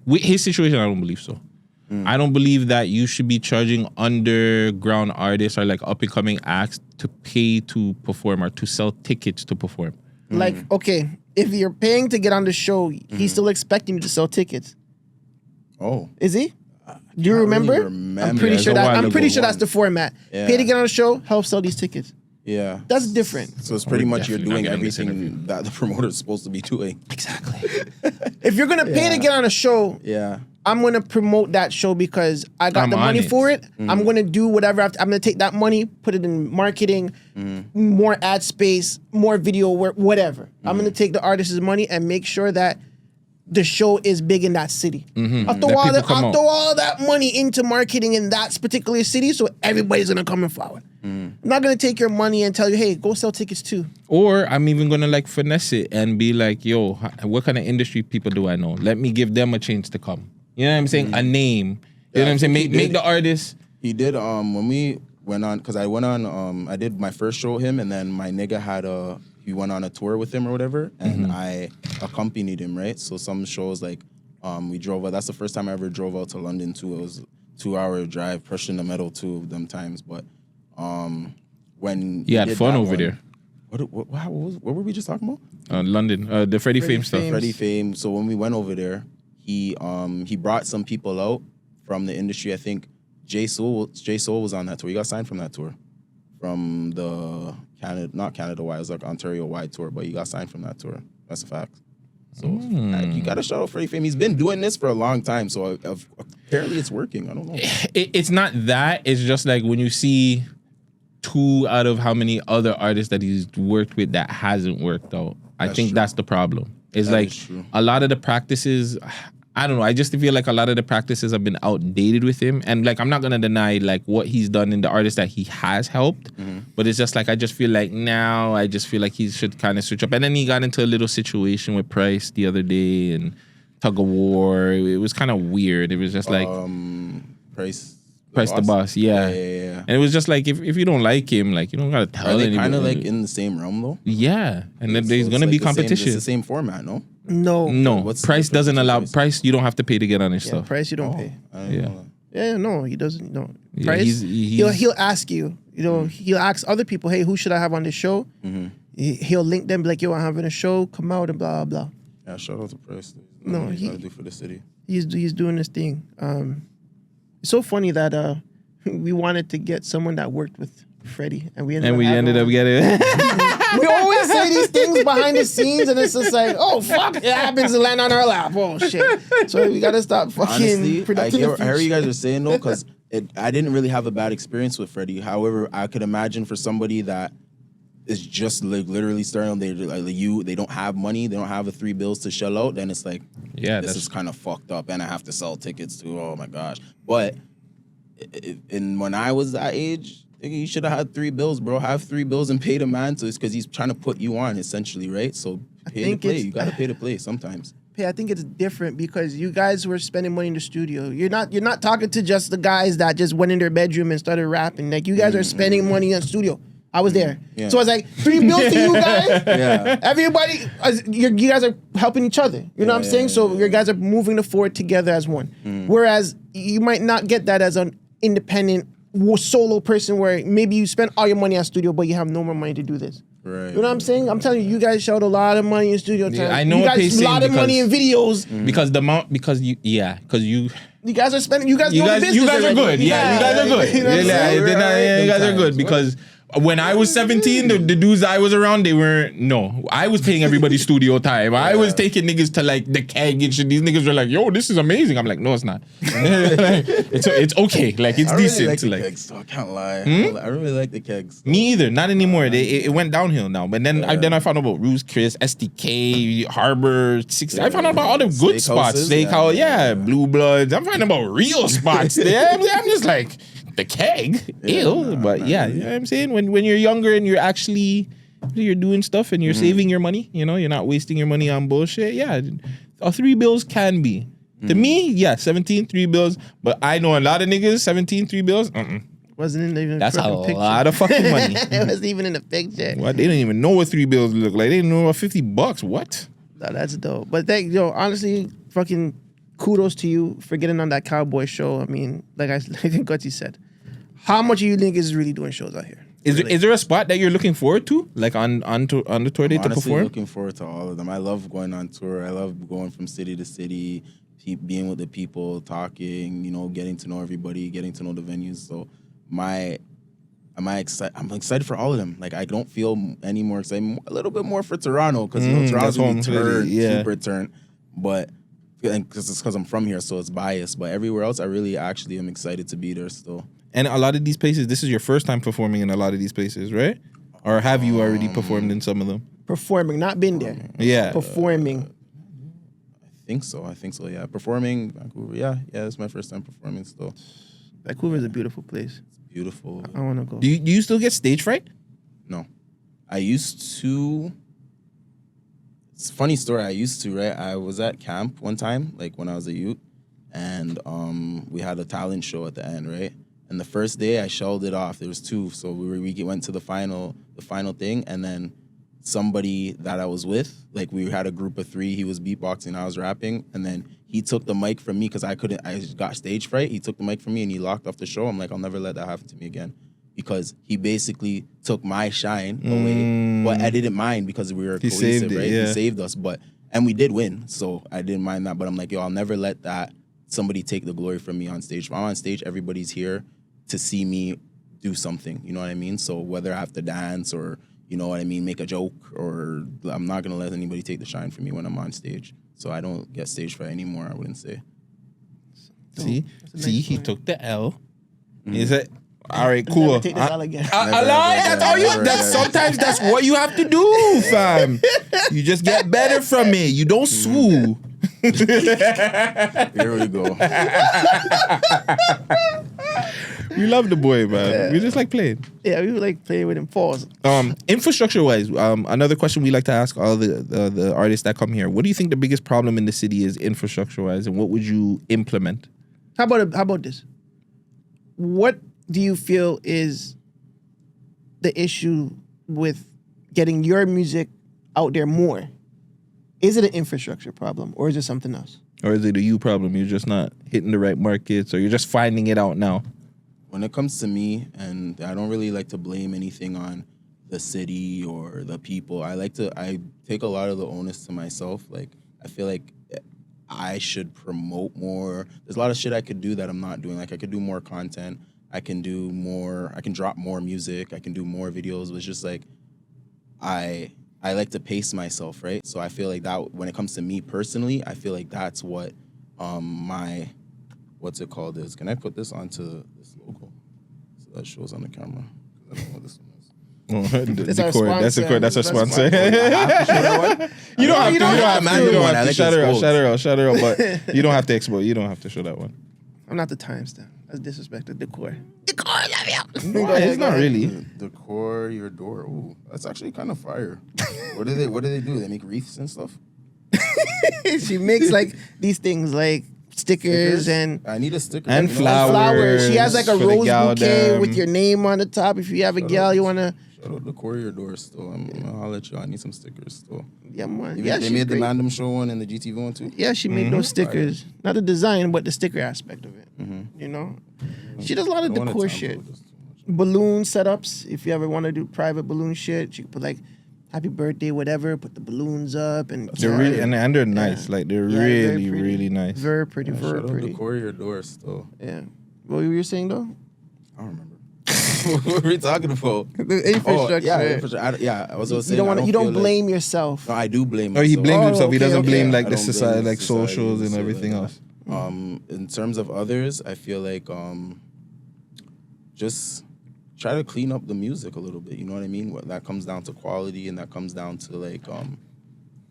his situation. I don't believe so. I don't believe that you should be charging underground artists or like up and coming acts to pay to perform or to sell tickets to perform. Like, okay, if you're paying to get on the show, he's still expecting you to sell tickets. Oh, is he? Do you remember? Really I'm pretty sure that's the format. Yeah. Pay to get on the show, help sell these tickets. Yeah, that's different. So it's pretty much you're doing everything that the promoter's supposed to be doing. Exactly. If you're gonna pay to get on a show, I'm gonna promote that show because I got the money for it. I'm gonna do whatever. I'm gonna take that money, put it in marketing, more ad space, more video work, whatever. I'm gonna take the artist's money and make sure that the show is big in that city. I'll throw all that money into marketing in that particular city, so everybody's gonna come and follow it. I'm not gonna take your money and tell you, hey, go sell tickets too. Or I'm even gonna like finesse it and be like, yo, what kind of industry people do I know? Let me give them a chance to come. You know what I'm saying? A name. You know what I'm saying? Make the artist. He did when we went on, because I went on, I did my first show with him, and then my nigga he went on a tour with him or whatever, and I accompanied him, right? So some shows like we drove out. That's the first time I ever drove out to London too. It was a 2-hour drive, pushing the metal 2 of them times. But when you had fun over there. What were we just talking about? London, the Freddie Fame stuff. Freddie Fame. So when we went over there, he brought some people out from the industry. I think J Soul was on that tour. He got signed from that tour, from the not Canada-wide, it was like Ontario-wide tour, but he got signed from that tour. That's a fact. So you got to shout out Freddie Fame. He's been doing this for a long time, so apparently it's working. I don't know. It's not that. It's just like when you see 2 out of how many other artists that he's worked with that hasn't worked out. I think that's the problem. It's like a lot of the practices, I don't know. I just feel like a lot of the practices have been outdated with him. And like, I'm not going to deny like what he's done in the artists that he has helped. But it's just like, I just feel like now, I just feel like he should kind of switch up. And then he got into a little situation with Price the other day and tug of war. It was kind of weird. It was just like... Price the boss, yeah. And it was just like, if you don't like him, like, you don't got to tell anybody. Are they kind of like in the same realm though? Yeah. And then there's going to be competition. It's the same format, no? No, Price doesn't allow. Price, you don't have to pay to get on his stuff. Price, you don't pay. Yeah, no, he doesn't. No, Yeah, Price. he's- He'll ask you. You know, he'll ask other people, "Hey, who should I have on this show?" He'll link them, be like, "Yo, I'm having a show. Come out and blah blah." Yeah, shout out to Price. No, he's gotta do for the city. He's doing this thing. It's so funny that we wanted to get someone that worked with Freddie, and we ended up getting. We always say these things behind the scenes, and it's just like, oh fuck, it happens to land on our lap. Oh shit! So we gotta stop fucking. Honestly, I hear you guys are saying though, because I didn't really have a bad experience with Freddie. However, I could imagine for somebody that is just like literally starting, they don't have money, they don't have the 3 bills to shell out, then it's like, this is kind of fucked up, and I have to sell tickets too. Oh my gosh! But when I was that age, you should have had 3 bills, bro. Have 3 bills and pay the man, so it's because he's trying to put you on, essentially, right? So pay to play. You gotta pay to play sometimes. I think it's different because you guys were spending money in the studio. You're not talking to just the guys that just went in their bedroom and started rapping. Like, you guys are spending money in the studio. I was there. Yeah. So I was like, 3 bills to you guys? Yeah. Everybody, you guys are helping each other. You know what I'm saying? So your guys are moving the forward together as one. Whereas you might not get that as an independent solo person where maybe you spend all your money at studio, but you have no more money to do this. Right. You know what I'm saying? I'm telling you, you guys showed a lot of money in studio time. Yeah, I know you what guys Pae's a lot saying of money in videos. You guys are spending. You guys are good. You guys are good. You guys are good because when I was 17, the dudes I was around, I was paying everybody studio time. I was taking niggas to like the keg and shit. These niggas were like, yo, this is amazing. I'm like, no, it's not. it's okay. Like, it's decent. Really like the kegs, so I can't lie. I really like the kegs. Me either. Not anymore. It went downhill now. But then I found out about Ruse Chris, SDK, Harbor, 60. I found out about all the good spots. Steakhouse, Blue Bloods. I'm finding about real spots there. I'm just like, the keg, ew. But yeah, you know what I'm saying? When you're younger and you're doing stuff and you're saving your money, you know, you're not wasting your money on bullshit. Yeah, 3 bills can be. To me, 17, 3 bills. But I know a lot of niggas, 17, 3 bills. Wasn't even that's a lot of fucking money. It wasn't even in the picture. What? They didn't even know what 3 bills look like. They didn't know what $50. What? No, that's dope. But honestly, fucking kudos to you for getting on that Calboy show. I mean, like I think Guttzy said. How much of you niggas is really doing shows out here? Is there a spot that you're looking forward to, like on the tour day to perform? Looking forward to all of them. I love going on tour. I love going from city to city, being with the people, talking, you know, getting to know everybody, getting to know the venues. So I'm excited for all of them. Like, I don't feel any more excited. A little bit more for Toronto because Toronto's gonna be super turned, but. Because I'm from here, so it's biased. But everywhere else, I really actually am excited to be there still. And a lot of these places, this is your first time performing in a lot of these places, right? Or have you already performed in some of them? Performing, not been there. Yeah. Performing. I think so, yeah. Performing, Vancouver, yeah, it's my first time performing still. Vancouver is a beautiful place. It's beautiful. I want to go. Do you still get stage fright? No. I used to... It's a funny story. I used to, right? I was at camp one time, like when I was a youth, and we had a talent show at the end, right? And the first day I shelled it off. There was 2, so we went to the final thing, and then somebody that I was with, like we had a group of 3. He was beatboxing, I was rapping, and then he took the mic from me because I got stage fright. He took the mic from me and he locked off the show. I'm like, I'll never let that happen to me again. Because he basically took my shine away. But I didn't mind because we were cohesive, right? He saved us. And we did win, so I didn't mind that. But I'm like, yo, I'll never let somebody take the glory from me on stage. If I'm on stage, everybody's here to see me do something. You know what I mean? So whether I have to dance or, you know what I mean, make a joke, or I'm not going to let anybody take the shine from me when I'm on stage. So I don't get stage fright anymore, I wouldn't say. See, he took the L. Is it? All right, cool. Take this out again. That's all you. Sometimes that's what you have to do, fam. You just get better from it. You don't sue. Here we go. We love the boy, man. We just like playing. Yeah, we like playing with him. Pause. Infrastructure wise, another question we like to ask all the artists that come here. What do you think the biggest problem in the city is infrastructure wise, and what would you implement? How about this? What do you feel is the issue with getting your music out there more? Is it an infrastructure problem, or is it something else? Or is it a you problem? You're just not hitting the right markets, or you're just finding it out now? When it comes to me, and I don't really like to blame anything on the city or the people. I take a lot of the onus to myself. Like, I feel like I should promote more. There's a lot of shit I could do that I'm not doing. Like, I could do more content. I can drop more music. I can do more videos. It's just like, I like to pace myself, right? So I feel like that when it comes to me personally, I feel like that's what my, what's it called is. Can I put this onto this logo so that shows on the camera? I don't know what this one is. That's our sponsor. That's our sponsor. You don't have to. Shout her out. But you don't have to export. You don't have to show that one. I'm not the timestamp. That's disrespectful. Decor, No, it's not really. Decor your door. Ooh, that's actually kind of fire. What do they do? They make wreaths and stuff? She makes like these things like stickers and I need a sticker. And flowers. She has like a for the rose gal bouquet them. with your name on the top. If you have a gal you wanna. Shout out Decor your door still. I'll let you. I need some stickers still. Yeah, man. They made the Man Dem Show one and the GTV one too. Yeah, she made those stickers. Not the design, but the sticker aspect of it. You know, she does a lot of decor shit. Balloon setups. If you ever want to do private balloon shit, she could put like happy birthday, whatever. Put the balloons up and They're really and they're nice. Like they're really really nice. Very pretty. Very pretty. Decor your door still. Yeah. What were you saying though? I don't remember. What were we talking about? The infrastructure. I was saying You don't blame yourself. No, I do blame Oh, myself. he blames himself. He doesn't blame like I the don't society, blame like society, socials and so everything like else. In terms of others, I feel like just try to clean up the music a little bit. You know what I mean? That comes down to quality, and that comes down to like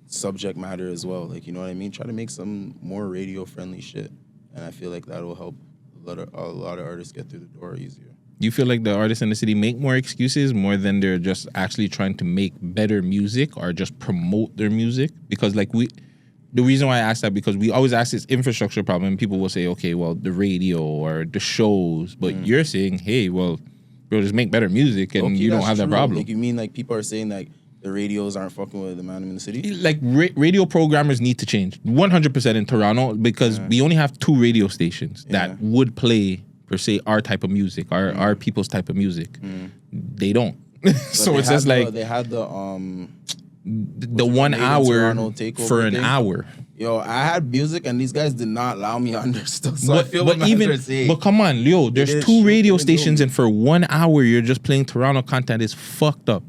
subject matter as well. Like, you know what I mean? Try to make some more radio friendly shit, and I feel like that'll help a lot of artists get through the door easier. You feel like the artists in the city make more excuses more than they're just actually trying to make better music or just promote their music? Because like the reason why I ask that, because we always ask this infrastructure problem, and people will say, okay, well, the radio or the shows, but you're saying, hey, well, bro, just make better music, and you don't have that problem. Like, you mean like people are saying like the radios aren't fucking with the Man Dem in the city? Like radio programmers need to change 100% in Toronto, because we only have 2 radio stations that would play per se our type of music, our people's type of music. They don't. So it's just like they had the 1 hour for an hour. Yo, I had music and these guys did not allow me under stuff. So I feel what they're saying. But come on, Leo, there's 2 radio stations, and for 1 hour you're just playing Toronto content. Is fucked up.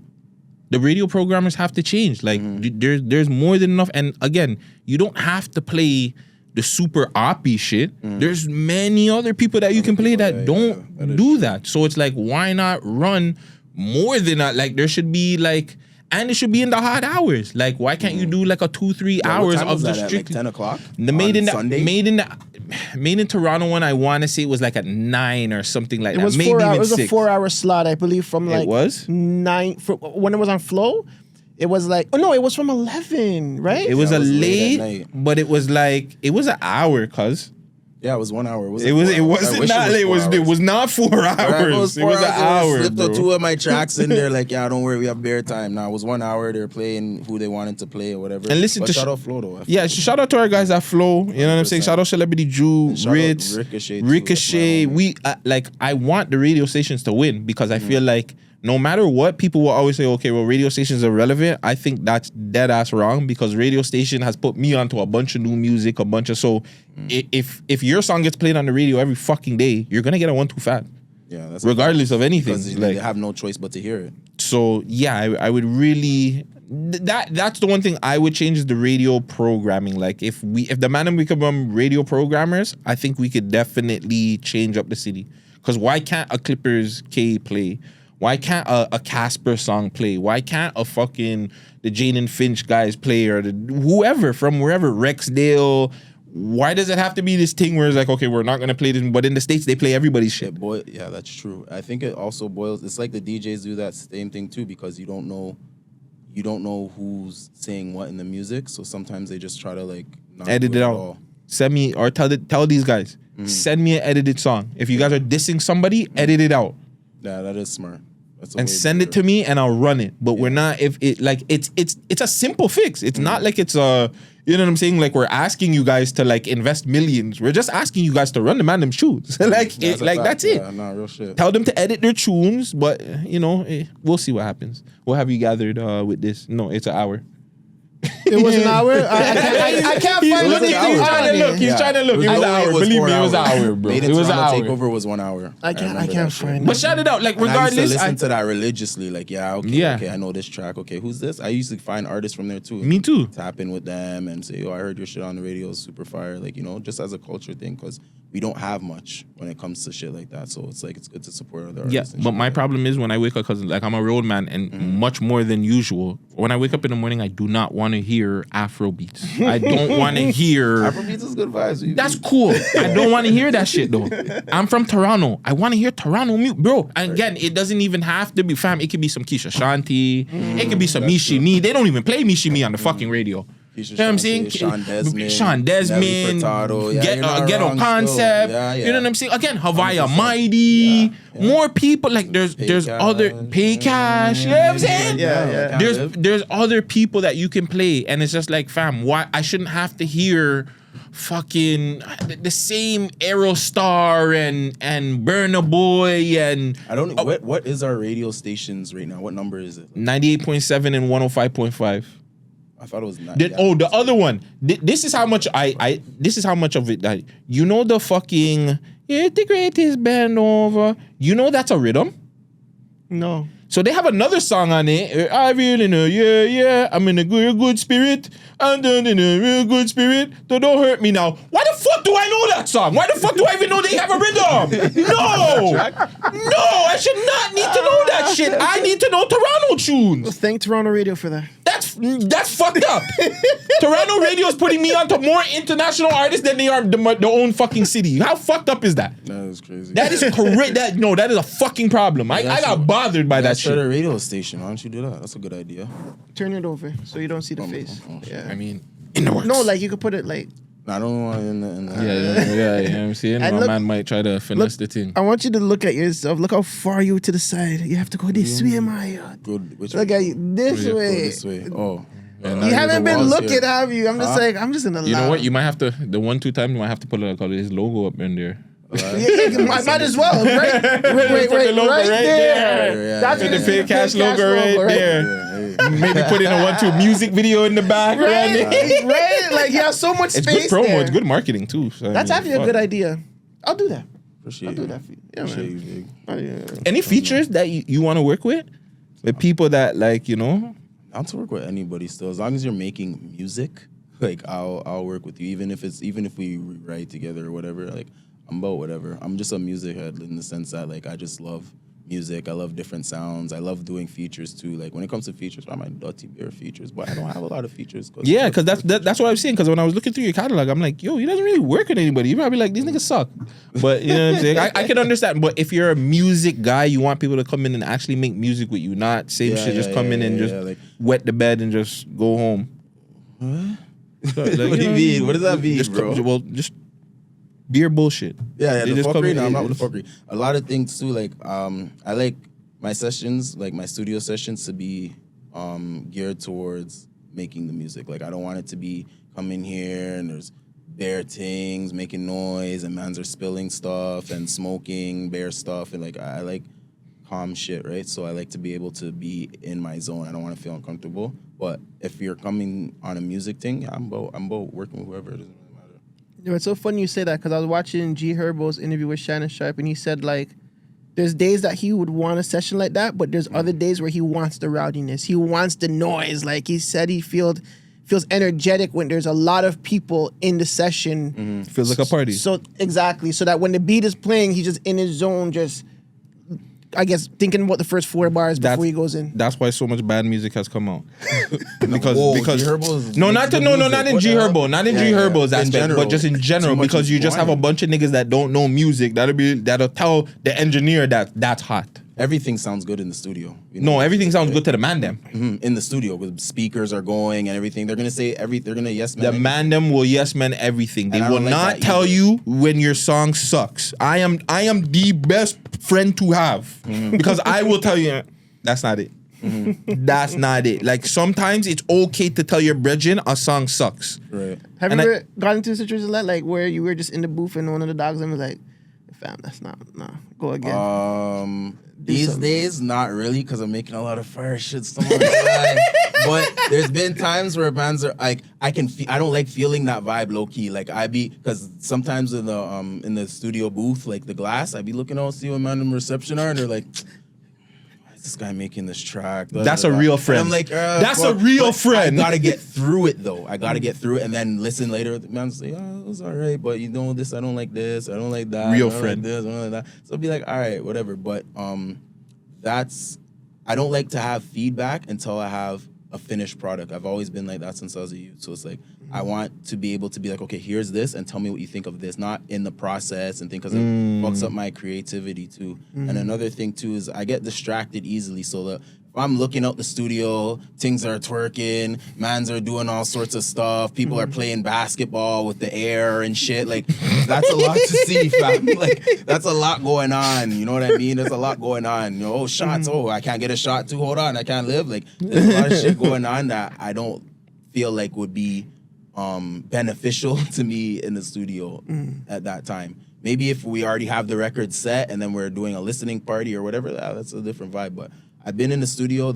The radio programmers have to change. Like there's more than enough. And again, you don't have to play the super oppy shit. There's many other people that you can play that don't do that. So it's like, why not run more than that? Like there should be like, and it should be in the hot hours. Like, why can't you do like a 2-3 hours of the strict? Like 10 o'clock. The made in Toronto one, I want to say it was like at 9 or something like that. Maybe 4 hours. Even It was 6. a 4-hour slot, I believe, from like it was 9 when it was on Flow. It was like, oh no, it was from 11, right? It was a late at late, night. but it was like it was an hour, cuz. Yeah, it was 1 hour. It was not 4 hours. It was an hour. Slipped Bro. 2 of my tracks in there. Like, yeah, don't worry, we have bare time. Now it was 1 hour. They were playing who they wanted to play or whatever. And listen but to shout out Flo though. Yeah, shout out to our guys at Flow. You know what I'm saying? Shout out Celebrity Jew, shout out Ritz, Ricochet too, Ricochet. We like. I want the radio stations to win, because I feel like no matter what, people will always say, okay, well, radio stations are relevant. I think that's dead ass wrong, because radio station has put me onto a bunch of new music, if your song gets played on the radio every fucking day, you're gonna get a 1-2 fan. Yeah, that's regardless of anything. Because like, they have no choice but to hear it. So yeah, I would really that's the one thing I would change, is the radio programming. Like if the Man Dem become radio programmers, I think we could definitely change up the city. Because why can't a Clippers K play? Why can't a Casper song play? Why can't a fucking the Jane and Finch guys play or whoever from wherever, Rexdale? Why does it have to be this thing where it's like, okay, we're not gonna play this, but in the States they play everybody's shit? Yeah, that's true. I think it also boils. It's like the DJs do that same thing too, because you don't know who's saying what in the music. So sometimes they just try to like not edit do it at out. all. Send me or tell these guys. Send me an edited song. If you guys are dissing somebody, edit it out. Yeah, that is smart. And send it to me and I'll run it. But we're not it's a simple fix. It's not like it's a, you know what I'm saying? Like we're asking you guys to like invest millions. We're just asking you guys to run the Man Dem shows. That's it. Yeah, no, real shit. Tell them to edit their tunes, but you know, we'll see what happens. What have you gathered with this? No, it's an hour. It was an hour. I can't find anything. He's trying to look. It was an hour. Believe me, it was an hour, bro. It was an hour. Takeover was 1 hour. I can't find it. But shout it out, like regardless. I used to listen to that religiously. Like, okay, I know this track. Okay, who's this? I used to find artists from there too. Me too. Tap in with them and say, I heard your shit on the radio, it's super fire. Like, you know, just as a culture thing, because we don't have much when it comes to shit like that. So it's like it's good to support other artists. Yeah, but my problem is when I wake up, because like I'm a road man, and much more than usual, when I wake up in the morning, I do not want to hear Afro beats. I don't want to hear. Afro beats is good vibes. That's cool. I don't want to hear that shit though. I'm from Toronto. I want to hear Toronto music, bro. And again, it doesn't even have to be fam. It could be some Keisha Shanti. It could be some Mishi Me. They don't even play Mishi Me on the fucking radio. You know what I'm saying? Sean Desmond, Ghetto Concept. You know what I'm saying? Again, Havaya Mighty. More people like there's other Pae Cash. You know what I'm saying? Yeah. There's other people that you can play, and it's just like, fam, why I shouldn't have to hear fucking the same Aerostar and Burna Boy and I don't know what is our radio stations right now? What number is it? 98.7 and 105.5. I thought it was 9. The other one. This is how much this is how much of it that you know the fucking the greatest band over. You know that's a rhythm? No. So they have another song on it. I really know, yeah. I'm in a good spirit. I'm in a real good spirit. So don't hurt me now. Why the fuck do I know that song? Why the fuck do I even know they have a rhythm? No, I should not need to know that shit. I need to know Toronto tunes. Well, thank Toronto Radio for that. That's fucked up. Toronto radio is putting me onto more international artists than they are their own fucking city. How fucked up is that? That is crazy. That is correct. That is a fucking problem. I got bothered by that shit. Start a radio station. Why don't you do that? That's a good idea. Turn it over so you don't see the face. Yeah. I mean, in the works. No, like you could put it like. I don't want in the Yeah. I'm saying my man might try to finesse the thing. I want you to look at yourself. Look how far you to the side. You have to go this way, Maya. Good. Which Look way? at you this way. Go this way. Oh. You haven't been looking, have you? I'm just like, I'm just gonna. You know what? You might have to the 1-2 times you might have to put his logo up in there. I might as well. Right there. That's the Pae Cash logo right there. Maybe put in a 1-2 music video in the back. Right? Like you have so much space. It's good promo. There. It's good marketing too. So, that's actually a good idea. I'll do that. Appreciate I'll do that for you. Yeah, man. Oh, yeah. Any features that you want to work with people that like I'll work with anybody still, as long as you're making music. Like I'll work with you, even if we write together or whatever. Like I'm about whatever. I'm just a music head in the sense that like I just love music. I love different sounds. I love doing features too. Like when it comes to features, I might dirty beer features, but I don't have a lot of features. Yeah, because that's what I was saying. Because when I was looking through your catalog, I'm like, yo, he doesn't really work with anybody. You're probably like, these niggas suck. But you know what I'm saying? I can understand. But if you're a music guy, you want people to come in and actually make music with you, not same shit. Just come in and just like, wet the bed and just go home. So, like, what do you mean? What does that mean, bro? Just beer bullshit. Yeah, the fuckery. No, I'm not with the fuckery. A lot of things too. Like, I like my sessions, like my studio sessions, to be geared towards making the music. Like, I don't want it to be come in here and there's bare things making noise and mans are spilling stuff and smoking bare stuff, and like I like calm shit, right? So I like to be able to be in my zone. I don't want to feel uncomfortable. But if you're coming on a music thing, I'm about working with whoever. It doesn't really matter. You know, it's so funny you say that because I was watching G Herbo's interview with Shannon Sharp, and he said like there's days that he would want a session like that, but there's other days where he wants the rowdiness. He wants the noise. Like he said, he feels energetic when there's a lot of people in the session. Mm-hmm. Feels like a party. So exactly. So that when the beat is playing, he's just in his zone, just I guess, thinking about the first 4 bars before he goes in. That's why so much bad music has come out. because G Herbo's no, not in G Herbo, not in G Herbo's aspect, general. but just in general, because you just have a bunch of niggas that don't know music that'll tell the engineer that that's hot. Everything sounds good in the studio. No, everything sounds good to the Man Dem. In the studio, with speakers are going and everything. They're gonna say they're gonna yes man. The Man Dem will yes man everything. They will not tell you when your song sucks. I am the best friend to have because I will tell you that's not it. That's not it. Like sometimes it's okay to tell your brethren a song sucks. Right. Have you ever gotten into a situation like where you were just in the booth and one of the dogs and was like, "Fam, that's not go again." These days, not really, because I'm making a lot of fire shit still on the side. But there's been times where bands are like, I don't like feeling that vibe low key. Like because sometimes in the studio booth, like the glass, I be looking out, see what Man Dem reception are, and they're like, why is this guy making this track? That's a real friend. And I'm like, that's a real friend. I gotta get through it though. I gotta get through it and then listen later. The man's like, oh, it was alright, but you know this, I don't like this, I don't like that. Real I don't friend. Like this, I don't like that. So I'll be like, all right, whatever. But I don't like to have feedback until I have a finished product. I've always been like that since I was a youth. So it's like I want to be able to be like, okay, here's this, and tell me what you think of this, not in the process and think, because it fucks up my creativity too. And another thing too is I get distracted easily. So that if I'm looking out the studio, things are twerking, mans are doing all sorts of stuff, people are playing basketball with the air and shit. Like that's a lot to see, fam. Like that's a lot going on. You know what I mean? There's a lot going on. You know, oh, shots. Oh, I can't get a shot too. Hold on, I can't live. Like there's a lot of shit going on that I don't feel like would be beneficial to me in the studio at that time. Maybe if we already have the record set and then we're doing a listening party or whatever, that's a different vibe. But I've been in the studio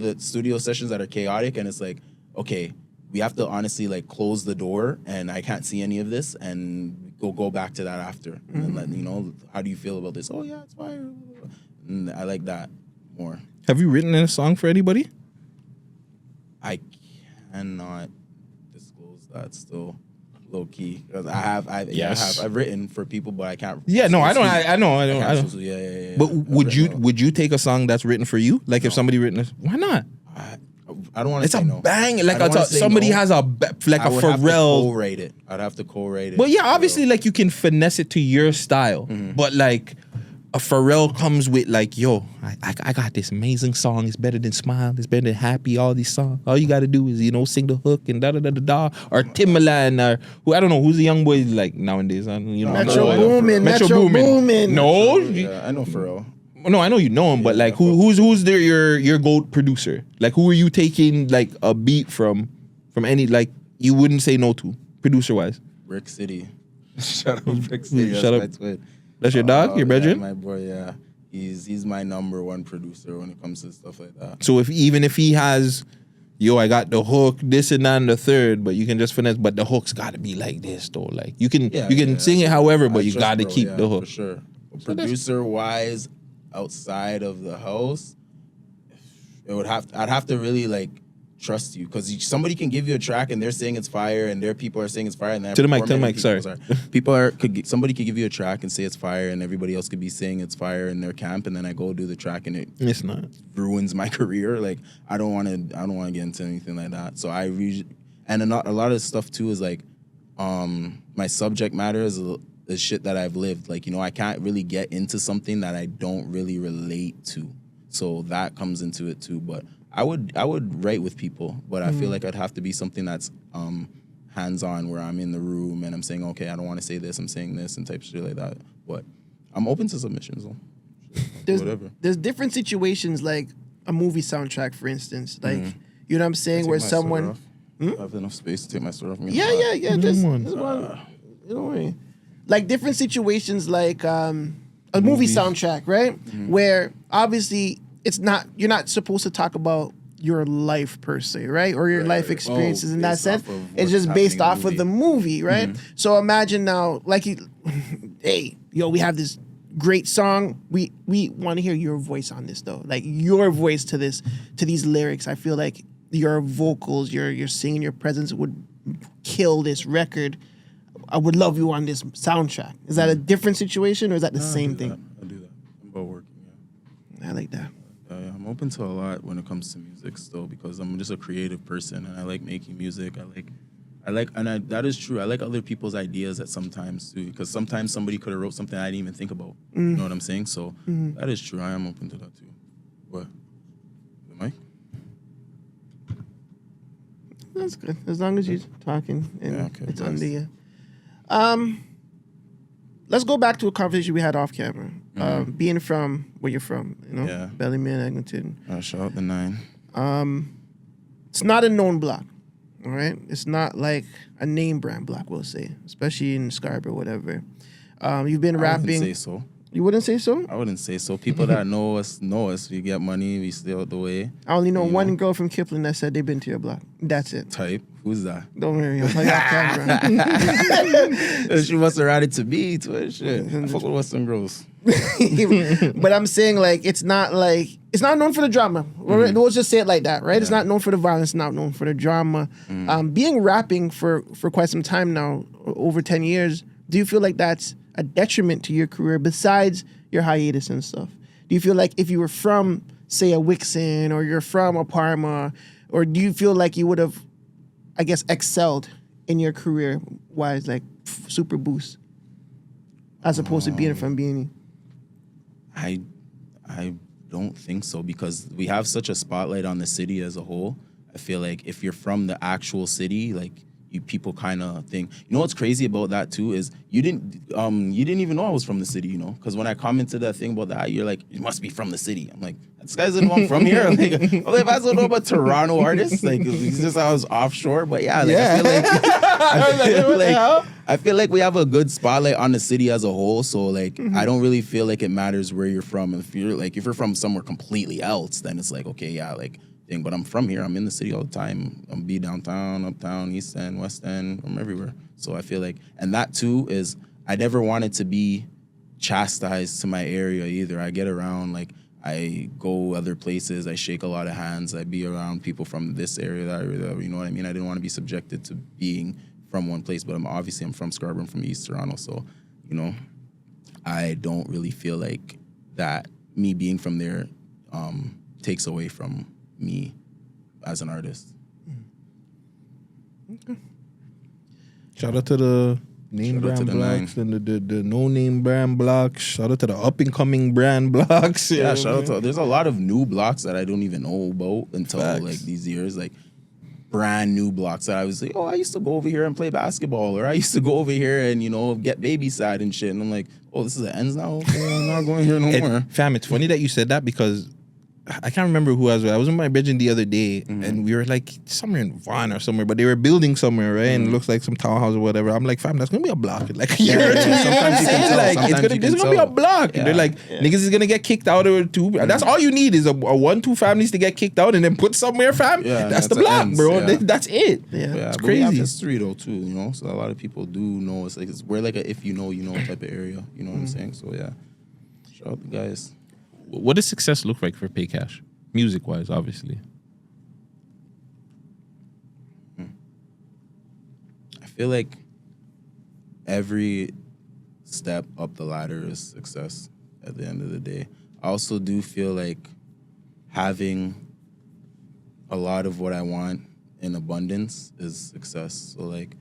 sessions that are chaotic, and it's like, okay, we have to honestly like close the door, and I can't see any of this, and go back to that after, and let you know, how do you feel about this? Oh yeah, it's fire. And I like that more. Have you written a song for anybody? I cannot disclose that still. Low key, because I've written for people, but I can't. Yeah, no, I don't. Yeah. But would you take a song that's written for you? Like if somebody written this, why not? I don't want to. It's say a no. bang. Like somebody no. has a Pharrell. Co-rate it. I'd have to co-rate it. But yeah, obviously, like you can finesse it to your style. But like a Pharrell comes with like, yo, I got this amazing song. It's better than Smile. It's better than Happy. All these songs. All you got to do is sing the hook and da da da da da. Or Timbaland or who, I don't know who's the young boy like nowadays. Metro Boomin. No, yeah, I know Pharrell. No, I know you know him, but like who's your GOAT producer? Like who are you taking like a beat from any, like you wouldn't say no to producer wise? Rick City. Shut up, Rick City. Shut up. That's your dog, your brethren? My boy, yeah. He's my number one producer when it comes to stuff like that. So even if he has, I got the hook, this and that and the third, but you can just finesse, but the hook's got to be like this though. Like you can sing it however, but you got to keep the hook. For sure. Producer wise, outside of the house, I'd have to really like trust you, because somebody can give you a track and they're saying it's fire and their people are saying it's fire, and then to the mic, sorry. Somebody could give you a track and say it's fire, and everybody else could be saying it's fire in their camp, and then I go do the track and it's not, ruins my career. Like I don't want to get into anything like that. So a lot of stuff too is like my subject matter is the shit that I've lived. Like, I can't really get into something that I don't really relate to. So that comes into it too. But I would write with people, but I feel like I'd have to be something that's hands-on, where I'm in the room and I'm saying, okay, I don't want to say this, I'm saying this, and type shit like that. But I'm open to submissions. Whatever. There's different situations, like a movie soundtrack, for instance. Like, you know what I'm saying, where someone... I have enough space to take my sword off. Yeah. Just one. Don't worry. Like different situations, like a movie soundtrack, right? Where obviously you're not supposed to talk about your life per se, right? Or your life experiences in that sense. It's just based off of the movie, right? So imagine now, like, hey, we have this great song. We want to hear your voice on this though. Like your voice to these lyrics. I feel like your vocals, your singing, your presence would kill this record. I would love you on this soundtrack. Is that a different situation, or is that the same thing? I do that. I'm about working. I like that. I'm open to a lot when it comes to music still because I'm just a creative person and I like making music. That is true. I like other people's ideas at sometimes too because sometimes somebody could have wrote something I didn't even think about. You know what I'm saying? So that is true. I am open to that too. What? Am I? That's good. As long as you're talking and it's under you. Let's go back to a conversation we had off camera. Being from where you're from, Bellyman, Eglinton. Shout out the 9. It's not a known block, all right? It's not like a name brand block, we'll say, especially in Scarborough, whatever. You've been rapping. I wouldn't say so. You wouldn't say so? I wouldn't say so. People that know us. We get money. We stay out the way. I only know one girl from Kipling that said they've been to your block. That's it. Type. Who's that? Don't worry. I'll tell you off camera. She must have ratted to me. To shit. I fuck with Western girls. But I'm saying it's not known for the drama. We'll just say it like that, right? Yeah. It's not known for the violence, not known for the drama. Being rapping for quite some time now, over 10 years, do you feel like that's a detriment to your career besides your hiatus and stuff? Do you feel like if you were from, say, a Wixon or you're from a Parma, or do you feel like you would have, I guess, excelled in your career-wise, like super boost, as opposed to being from Beanie? I don't think so because we have such a spotlight on the city as a whole. I feel like if you're from the actual city, like people kind of think. You know what's crazy about that too is you didn't even know I was from the city, because when I commented that thing about that, you're like, you must be from the city. I'm like, this guy doesn't know I'm from here. Like, if I don't know about Toronto artists, like it's just I was offshore. But yeah, I feel like we have a good spotlight on the city as a whole. So like I don't really feel like it matters where you're from. If you're from somewhere completely else, then it's like okay, yeah, like. But I'm from here. I'm in the city all the time. I'm be downtown, uptown, East End, West End. I'm everywhere. So I feel like, and that too is, I never wanted to be chastised to my area either. I get around, like I go other places. I shake a lot of hands. I be around people from this area, that area, you know what I mean? I didn't want to be subjected to being from one place, but I'm from Scarborough, I'm from East Toronto. So, I don't really feel like that me being from there takes away from me as an artist. Okay. Shout out to the name brand blocks and the no name brand blocks. Shout out to the up and coming brand blocks. Yeah, shout out to. There's a lot of new blocks that I don't even know about until like these years, like brand new blocks that I was like, I used to go over here and play basketball, or I used to go over here and get babysat and shit. And I'm like, this is the ends now. Okay, I'm not going here no more. Fam, it's funny that you said that because I can't remember who I was with. I was with my bedroom the other day, and we were like somewhere in Vaughan or somewhere, but they were building somewhere, right? And it looks like some townhouse or whatever. I'm like, fam, that's gonna be a block. Like, there's gonna be a block. Yeah. And they're like, niggas is gonna get kicked out or two. That's all you need is a 1-2 families to get kicked out and then put somewhere, fam. Yeah, that's the block, ends, bro. Yeah. That's it. Yeah, it's crazy. We have history though too, so a lot of people do know. We're like a if you know type of area. You know what I'm saying? So yeah, shout out the guys. What does success look like for Pae Cash? Music-wise, obviously. I feel like every step up the ladder is success at the end of the day. I also do feel like having a lot of what I want in abundance is success. So like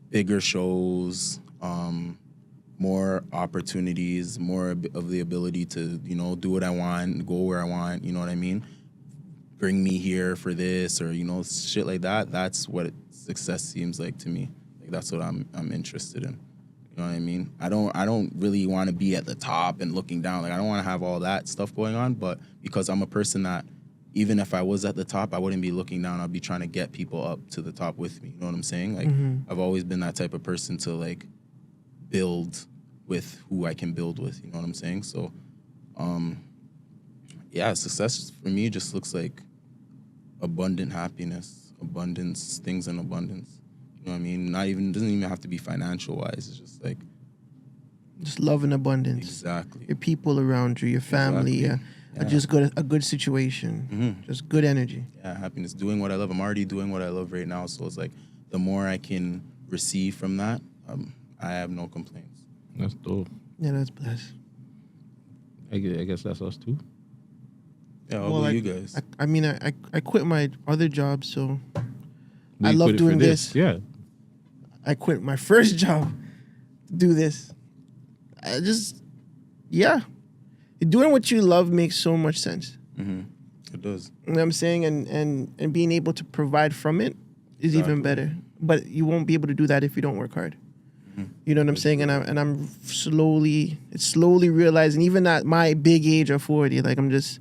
bigger shows, more opportunities, more of the ability to, do what I want, go where I want, you know what I mean? Bring me here for this or, shit like that. That's what success seems like to me. Like that's what I'm interested in. You know what I mean? I don't really want to be at the top and looking down. Like I don't want to have all that stuff going on, but because I'm a person that even if I was at the top, I wouldn't be looking down. I'd be trying to get people up to the top with me. You know what I'm saying? Like I've always been that type of person to like build with who I can build with, you know what I'm saying? So, success for me just looks like abundant happiness, abundance, things in abundance. You know what I mean? Doesn't even have to be financial wise. It's just like just love and abundance. Exactly. Your people around you, your family, just a good situation, just good energy. Yeah, happiness, doing what I love. I'm already doing what I love right now, so it's like the more I can receive from that, I have no complaints. That's dope. Yeah, that's blessed. I guess that's us too. Yeah, how about you guys? I mean, I quit my other job, so I We love quit it for doing this. Yeah. I quit my first job to do this. I just, yeah. Doing what you love makes so much sense. It does. You know what I'm saying? And being able to provide from it is even better. But you won't be able to do that if you don't work hard. You know what I'm saying? And I'm slowly realizing, even at my big age of 40, like I'm just,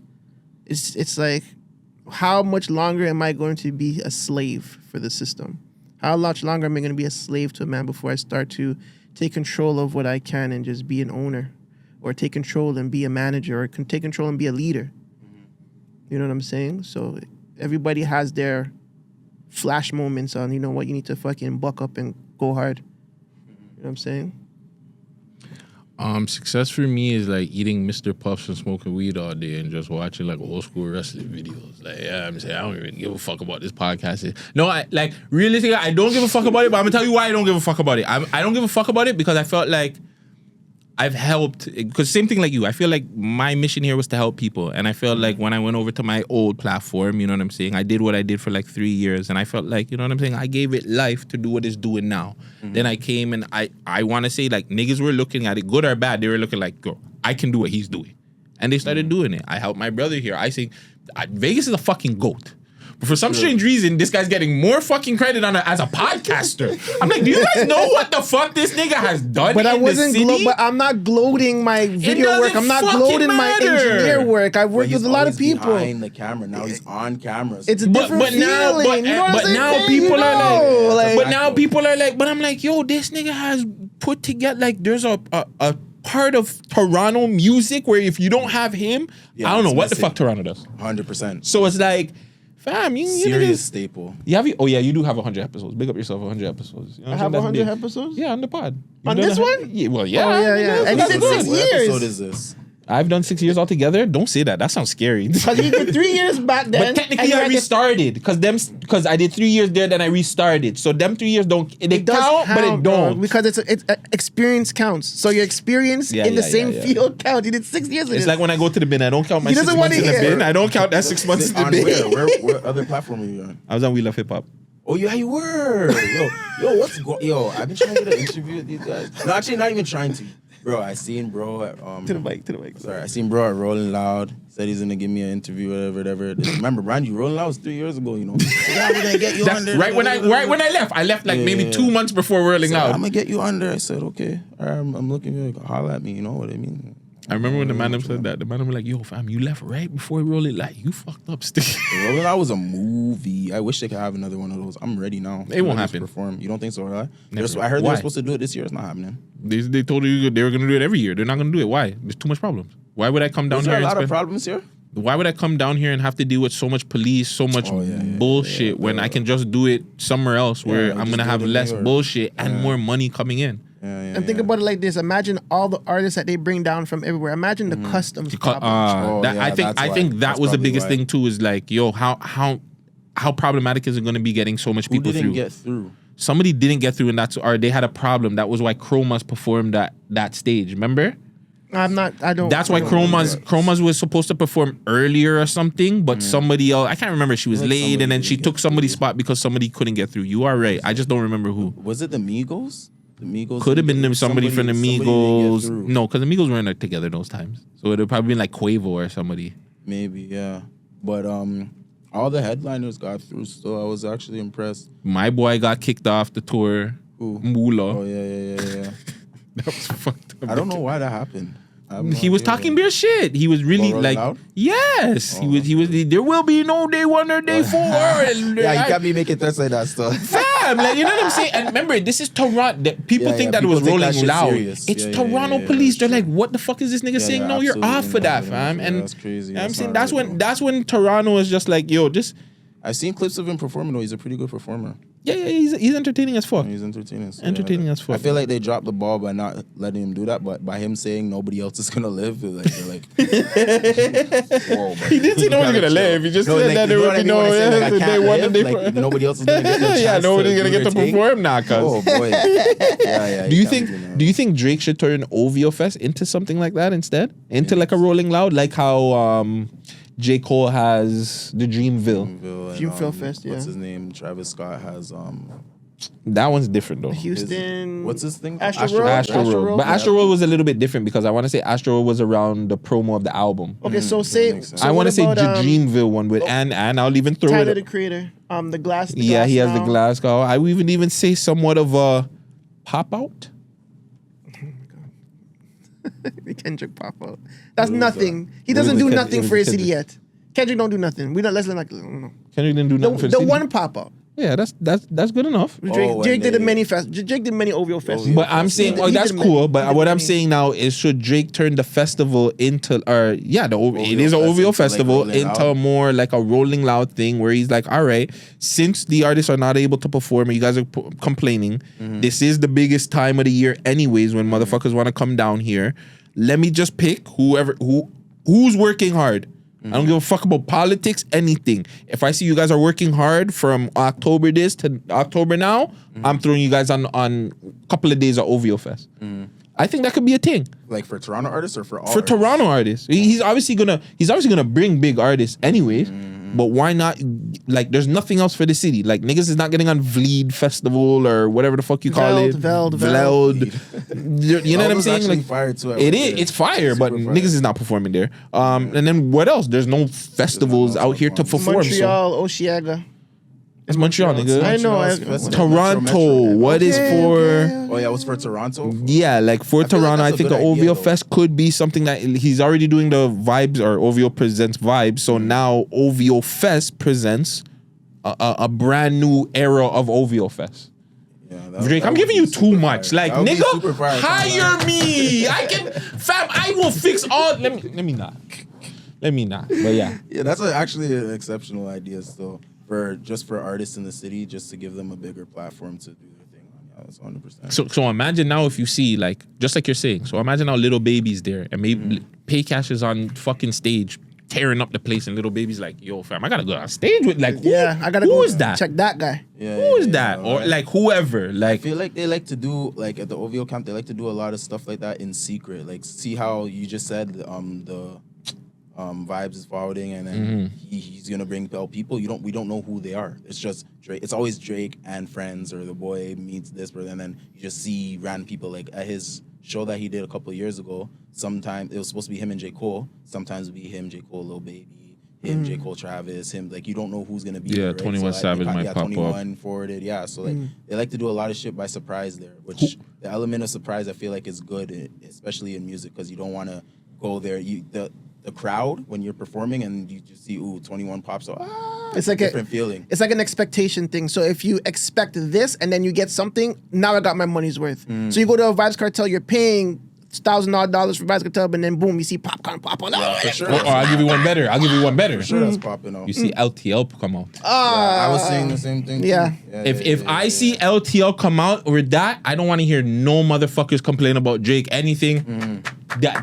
it's like, how much longer am I going to be a slave for the system? How much longer am I going to be a slave to a man before I start to take control of what I can and just be an owner, or take control and be a manager, or take control and be a leader? You know what I'm saying? So everybody has their flash moments on, you know what, you need to fucking buck up and go hard. You know what I'm saying? Success for me is like eating Mr. Puffs and smoking weed all day and just watching like old school wrestling videos. Like, yeah, I'm saying I don't even give a fuck about this podcast. No, I like realistically, I don't give a fuck about it. But I'm gonna tell you why I don't give a fuck about it. I don't give a fuck about it because I felt like I've helped. Because same thing like you, I feel like my mission here was to help people, and I felt like when I went over to my old platform, you know what I'm saying, I did what I did for like 3 years, and I felt like, you know what I'm saying, I gave it life to do what it's doing now. Then I came and I want to say like niggas were looking at it, good or bad, they were looking like, girl, I can do what he's doing, and they started doing it. I helped my brother here. I say Vegas is a fucking goat. But for some strange reason, this guy's getting more fucking credit on as a podcaster. I'm like, do you guys know what the fuck this nigga has done But in the city? But I'm not gloating my video work. I'm not gloating my engineer work. I work with a lot of people. Behind the camera. Now he's on camera. It's a different feeling. You know what I'm but saying? now You people know, are like, like- but now people are like, but I'm like, yo, this nigga has put together, like, there's a part of Toronto music where if you don't have him, Yeah, I don't know it's what the missing. fuck Toronto does. 100%. So it's like, fam, you Serious niggas, staple. you have, oh yeah, you do have 100 episodes. Big up yourself, 100 episodes. You know I what have I'm saying? 100 That's big. episodes? Yeah, on the pod. On You've done this 100 one? Yeah, well, yeah. Oh, yeah. And That's you did good. 6 What years. episode is this? I've done 6 years altogether. Don't say that. That sounds scary. Because you did 3 years back then. But technically, I restarted because I did 3 years there, then I restarted. So them 3 years they count, but it don't. Because it's experience counts. So your experience in the same field counts. You did 6 years. It's like when I go to the bin, I don't count my He 6 doesn't months in wanna the hear. bin. I don't count that 6 months in the On bin. where other platform are you on? I was on We Love Hip Hop. Oh yeah, you were. Yo, I've been trying to get an interview with these guys. No, actually, not even trying to. Bro, I seen bro at to the mic. Sorry, I seen bro at Rolling Loud. Said he's gonna give me an interview, whatever. Remember, Brand you Rolling Loud was 3 years ago. You know. Yeah, we're gonna get you That's under. right when I left. I left like maybe 2 months before Rolling I'm Loud. gonna get you under. I said, okay. I'm looking. Like, holla at me. You know what I mean? I remember when the man said that. The man was like, "Yo, fam, you left right before Rolling Loud. You fucked up, stick." Rolling Loud was a movie. I wish they could have another one of those. I'm ready now. It won't Let's happen. Perform. You don't think so, right? Never. I heard they Why? were supposed to do it this year. It's not happening. They told you they were gonna do it every year. They're not gonna do it. Why? There's too much problems. Why would I come down Is here? there a and lot of spend- problems here? Why would I come down here and have to deal with so much police, so much bullshit when I can just do it somewhere else where I'm just gonna do have it in less New York. bullshit and more money coming in? And think about it like this. Imagine all the artists that they bring down from everywhere. Imagine the customs problems. I think that That's was the probably biggest why. thing too. Is like, yo, how problematic is it going to be getting so much Who people didn't through? get through? Somebody didn't get through, and they had a problem. That was why Chromas performed that stage. Remember? I don't. That's why Chromas was supposed to perform earlier or something, but somebody else, I can't remember. She was Like late, and then somebody she didn't took get somebody's through. spot because somebody couldn't get through. You are right. I just don't remember who. Was it the Migos? The Migos Could have been somebody from the didn't get Migos. through. No, because the Migos weren't together those times. So it would probably been like Quavo or somebody. Maybe, yeah. But all the headliners got through, so I was actually impressed. My boy got kicked off the tour. Who? Mula. Oh yeah. That was fucked up. I don't know why that happened. I have no He was idea. talking bare shit. He was really Rolling like, Loud? yes. He was. There will be no day one or day four. And Yeah, you can't be making threats like that stuff. Fam, like, you know what I'm saying? And remember, this is Toronto. People Yeah, think yeah, that it was people take that Rolling shit Loud. serious. It's Yeah, Toronto yeah, police. They're sure. like, what the fuck is this nigga saying? No, you're absolutely off for that, not. fam. Yeah, And that's crazy. I'm That's saying not right, that's when Toronto is just like, yo, just I've seen clips of him performing though. He's a pretty good performer. Yeah, he's entertaining as fuck. He's entertaining. So Entertaining as fuck. I feel like they dropped the ball by not letting him do that, but by him saying nobody else is gonna live, they're like, whoa, He didn't say nobody's gonna live. He just said that there would be no day one and day like, nobody else is gonna get the chance nobody's gonna get to thing. perform now, cuz. Oh boy. Yeah. Do you think Drake should turn OVO Fest into something like that instead? Into like a Rolling Loud, like how J. Cole has the Dreamville Fest, yeah. What's his name? Travis Scott has that one's different though. Houston. what's his thing? Astro World. But Astro World was a little bit different because I want to say Astro World was around the promo of the album. Okay, so say makes sense. so I want to say what the about, Dreamville one with and I'll even throw Tyler it. the Creator. The glass. Yeah, he has the now. glass cow. I would even say somewhat of a pop out. The Kendrick pop out. That's nothing. He doesn't do nothing for his city yet. Kendrick don't do nothing. We don't. Let's like. No. Kendrick didn't do nothing for The the one pop out. Yeah, that's good enough. Drake did many fest. Drake did many OVO festivals. But I'm saying, He that's did cool. many. But what I'm saying now is, should Drake turn the festival into, it is an OVO festival Rolling into Loud. more like a Rolling Loud thing where he's like, all right, since the artists are not able to perform, and you guys are complaining, this is the biggest time of the year, anyways, when motherfuckers want to come down here. Let me just pick who's working hard. I don't give a fuck about politics, anything. If I see you guys are working hard from October this to October now, I'm throwing you guys on a couple of days of OVO Fest. I think that could be a thing Like for Toronto artists or for all for artists? Toronto artists. He's obviously gonna bring big artists anyways. But why not? Like, there's nothing else for the city. Like, niggas is not getting on Vleed Festival or whatever the fuck you call it. Veld. You know what I'm saying? Like, fire too. it is. It's fire, but Super fire. niggas is not performing there. And then what else? There's no festivals out here to perform. Montreal, Oshiaga. It's Montreal, nigga. I know. Toronto. What is for? Oh yeah, what's for Toronto? Yeah, like for feel like Toronto, I that's a think good the OVO idea, though. Fest could be something that he's already doing the vibes, or OVO presents vibes. So now OVO Fest presents a brand new era of OVO Fest. Yeah, Drake, I'm giving you too much. Like, That would be super nigga, fire. hire me. I can, fam. I will fix all. Let me not. But yeah. Yeah, that's actually an exceptional idea still for artists in the city, just to give them a bigger platform to do their thing on. Yeah, that's 100%. So imagine now if you see, like, just like you're saying. So imagine now Little Baby's there, and maybe Pae Cash is on fucking stage tearing up the place, and Little Baby's like, "Yo, fam, I gotta go on stage with like, I gotta who go. is that? Check that guy. Yeah, Who is that? Or like whoever. I Like, feel like they like to do, like at the OVO camp, they like to do a lot of stuff like that in secret. Like, see how you just said the Vibes is forwarding, and then he's gonna bring people. We don't know who they are. It's just Drake. It's always Drake and friends, or the boy meets this person, and then you just see random people. Like at his show that he did a couple of years ago, sometimes it was supposed to be him and J. Cole. Sometimes it would be him, J. Cole, Lil Baby, him, J. Cole, Travis, him. Like, you don't know who's gonna be. Yeah, there, right? 21 So, Savage might pop 21 forwarded. Yeah, so like they like to do a lot of shit by surprise there, which the element of surprise I feel like is good, especially in music, because you don't want to go there. The crowd when you're performing and you just see 21 pops, so It's like a different feeling. It's like an expectation thing. So if you expect this and then you get something, now I got my money's worth. So you go to a Vibes Cartel, you're paying $1,000 for Vibes Cartel, and then boom, you see popcorn pop on. Yeah, for sure. or I'll give you one better. For sure, that's popping out. You see LTL come out. I was saying the same thing. Yeah. Too. If I see LTL come out with that, I don't want to hear no motherfuckers complain about Drake anything.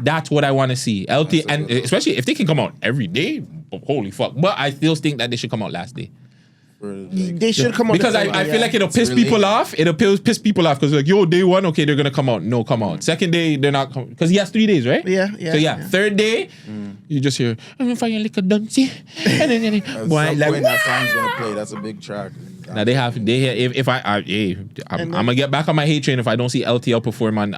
That's what I want to see. LTL, and especially if they can come out every day, holy fuck. But I still think that they should come out last day. They should come out Because I feel like it'll piss people off. It'll piss people off because like, yo, day one, okay, they're gonna come out. No, come out. Second day, they're not coming because he has 3 days, right? Yeah. So yeah, third day, you just hear I'm gonna find a liquor duncy, and then At some point, that song's gonna play. That's a big track. now I'm gonna get back on my hate train if I don't see LTL perform on